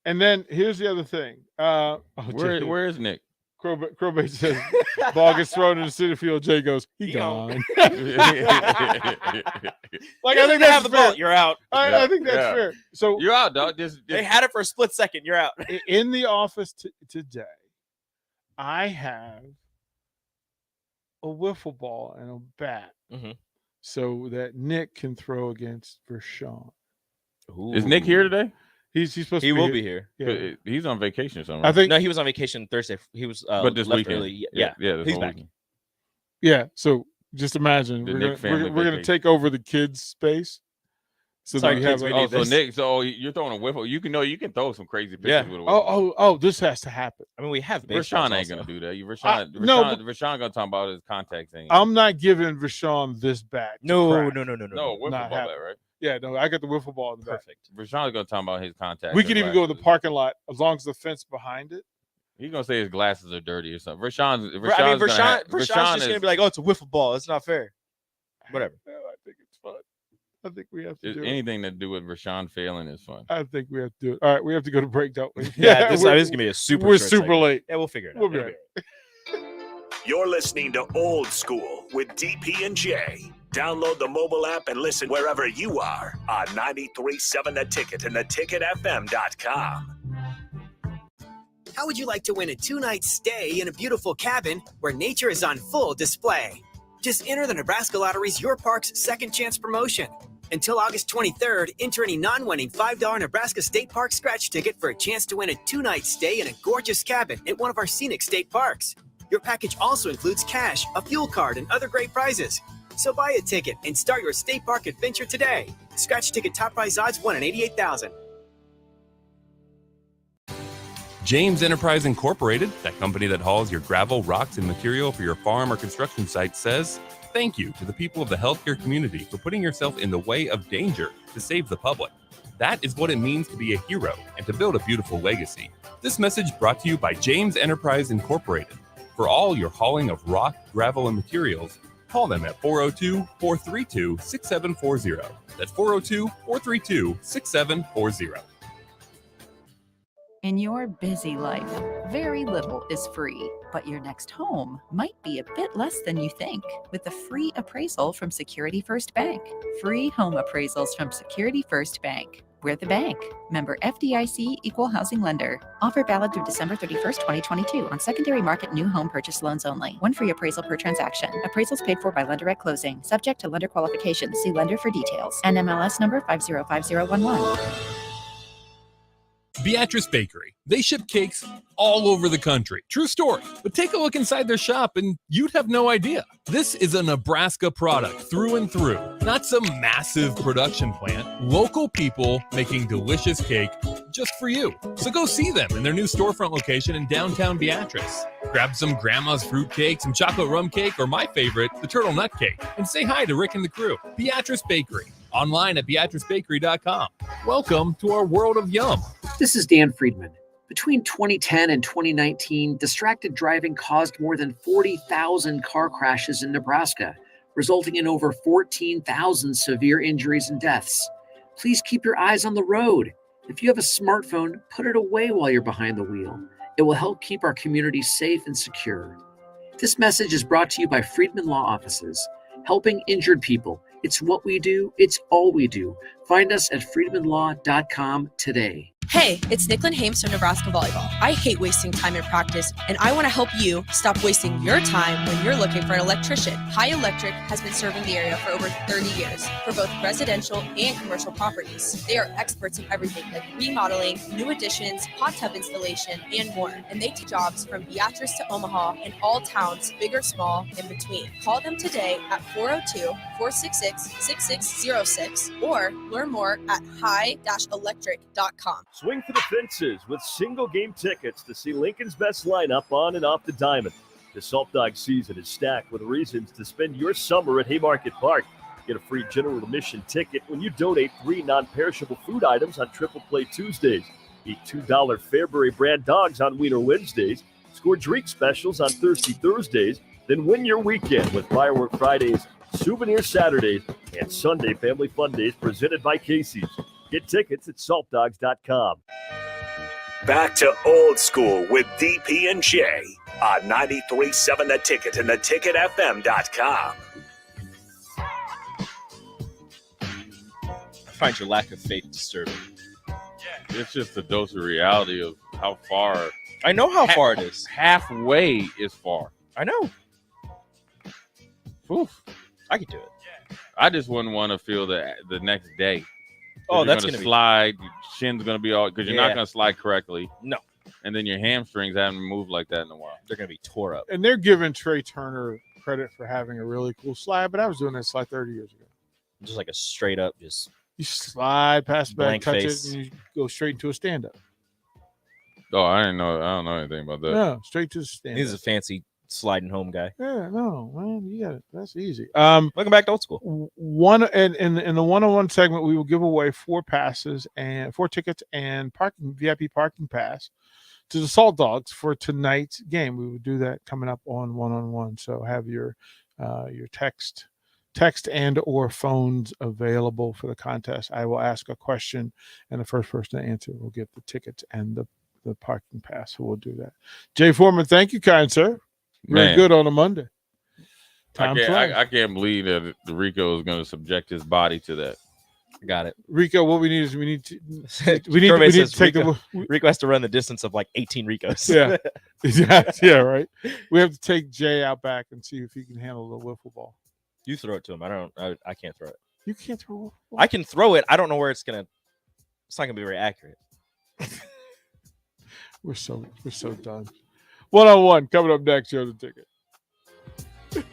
And then here's the other thing. Where is Nick? Crowbait says ball gets thrown in the center field. Jay goes, he gone. Like I think they have the ball. You're out. I think that's Yeah. fair. So You're out, dog. They had it for a split second. You're out. in the office today, I have a wiffle ball and a bat, Mhm. so that Nick can throw against Vershawn. Is Nick here today? He's supposed He to be will be here. Yeah. He's on vacation or something. I think No, he was on vacation Thursday. He was but this left weekend. early. Yeah. this He's whole back. weekend. yeah. So just imagine The we're Nick gonna, family we're gonna vacation. take over the kids' space. So Sorry, that we kids, have we a- need So this. Nick, you're throwing a wiffle. You can throw some crazy pitches Yeah. with a wiffle. oh, this has to happen. I mean, we have baseballs Rashawn ain't also. gonna do that. No, Rashawn gonna talk about his contact thing. I'm not giving Vershawn this bat. to No, crack. no. no wiffle not ball, happening. that, right? Yeah, no, I got the wiffle ball in the back. Perfect. Rashawn's gonna talk about his contact. We and could even go to the glasses. parking lot as long as the fence behind it. He's gonna say his glasses are dirty or something. Rashawn's Rashawn's just gonna be like, "Oh, it's a wiffle ball. It's not fair." Whatever. No, I think it's fun. I think we have to do it. anything to do with Rashawn failing is fun. I think we have to do it. All right, we have to go to break, don't we? Yeah, this we're- is gonna be a super. We're short super segment. late. Yeah, we'll figure it out. We'll be It'll right. You're listening to Old School with DP and J. Download the mobile app and listen wherever you are on 93.7 The Ticket and theticketfm.com. How would you like to win a 2-night stay in a beautiful cabin where nature is on full display? Just enter the Nebraska Lottery's Your Parks Second Chance promotion. Until August 23rd, enter any non-winning $5 Nebraska State Park scratch ticket for a chance to win a 2-night stay in a gorgeous cabin at one of our scenic state parks. Your package also includes cash, a fuel card, and other great prizes. So buy a ticket and start your state park adventure today. Scratch ticket top prize odds 1 in 88,000. James Enterprise Incorporated, that company that hauls your gravel, rocks, and material for your farm or construction site, says thank you to the people of the healthcare community for putting yourself in the way of danger to save the public. That is what it means to be a hero and to build a beautiful legacy. This message brought to you by James Enterprise Incorporated. For all your hauling of rock, gravel, and materials, call them at 402-432-6740. That's 402-432-6740. In your busy life, very little is free, but your next home might be a bit less than you think with a free appraisal from Security First Bank. Free home appraisals from Security First Bank. We're the bank. Member FDIC Equal Housing Lender. Offer valid through December 31st, 2022 on secondary market new home purchase loans only. One free appraisal per transaction. Appraisals paid for by lender at closing. Subject to lender qualifications. See lender for details. NMLS number 505011. Beatrice Bakery. They ship cakes all over the country. True story. But take a look inside their shop and you'd have no idea. This is a Nebraska product through and through. Not some massive production plant. Local people making delicious cake just for you. So go see them in their new storefront location in downtown Beatrice. Grab some grandma's fruit cake, some chocolate rum cake, or my favorite, the turtle-nut cake. And say hi to Rick and the crew. Beatrice Bakery. Online at BeatriceBakery.com. Welcome to our world of yum. This is Dan Friedman. Between 2010 and 2019, distracted driving caused more than 40,000 car crashes in Nebraska, resulting in over 14,000 severe injuries and deaths. Please keep your eyes on the road. If you have a smartphone, put it away while you're behind the wheel. It will help keep our community safe and secure. This message is brought to you by Friedman Law Offices, helping injured people. It's what we do. It's all we do. Find us at friedmanlaw.com today. Hey, it's Nicklin Hames from Nebraska Volleyball. I hate wasting time in practice, and I want to help you stop wasting your time when you're looking for an electrician. High Electric has been serving the area for over 30 years for both residential and commercial properties. They are experts in everything like remodeling, new additions, hot tub installation, and more. And they take jobs from Beatrice to Omaha and all towns, big or small, in between. Call them today at 402-466-6606 or learn more at high-electric.com. Swing for the fences with single game tickets to see Lincoln's best lineup on and off the diamond. The Salt Dog season is stacked with reasons to spend your summer at Haymarket Park. Get a free general admission ticket when you donate 3 non-perishable food items on Triple Play Tuesdays. Eat $2 Fairbury brand dogs on Wiener Wednesdays. Score drink specials on Thirsty Thursdays. Then win your weekend with Firework Fridays, Souvenir Saturdays, and Sunday Family Fun Days presented by Casey's. Get tickets at saltdogs.com. Back to old school with DP and J on 93.7 The Ticket and theticketfm.com. I find your lack of faith disturbing. It's just a dose of reality of how far. I know how far it is. Halfway is far. I know. Oof. I could do it. I just wouldn't want to feel the next day. Oh, that's going to to slide. Your shin's going to be all because you're not Yeah. going to slide correctly. No. And then your hamstrings haven't moved like that in a while. They're going to be tore up. And they're giving Trey Turner credit for having a really cool slide, but I was doing that slide 30 years ago. Just like a straight up, just You slide past the back, Blank touch face. it, and you go straight into a stand-up. Oh, I didn't know. I don't know anything about that. No, straight to the stand-up. he's a fancy sliding home guy. Yeah, no, man, you got it. That's easy. Welcome back to old school. One and in the one-on-one segment, we will give away 4 passes and 4 tickets and parking VIP parking pass to the Salt Dogs for tonight's game. We will do that coming up on one-on-one. So have your text and or phones available for the contest. I will ask a question, and the first person to answer will get the tickets and the parking pass. So we'll do that. Jay Foreman, thank you, kind sir. Very Man. good on a Monday. I can't believe that Rico is going to subject his body to that. Got it. Rico, what we need is we need to Kermit says take Rico has to run the distance of like 18 Ricos. yeah, yeah, right. We have to take Jay out back and see if he can handle the wiffle ball. You throw it to him. I can't throw it. You can't throw a wiffle ball? I can throw it. I don't know where it's not gonna be very accurate. We're so done. One-on-one coming up next here on The Ticket.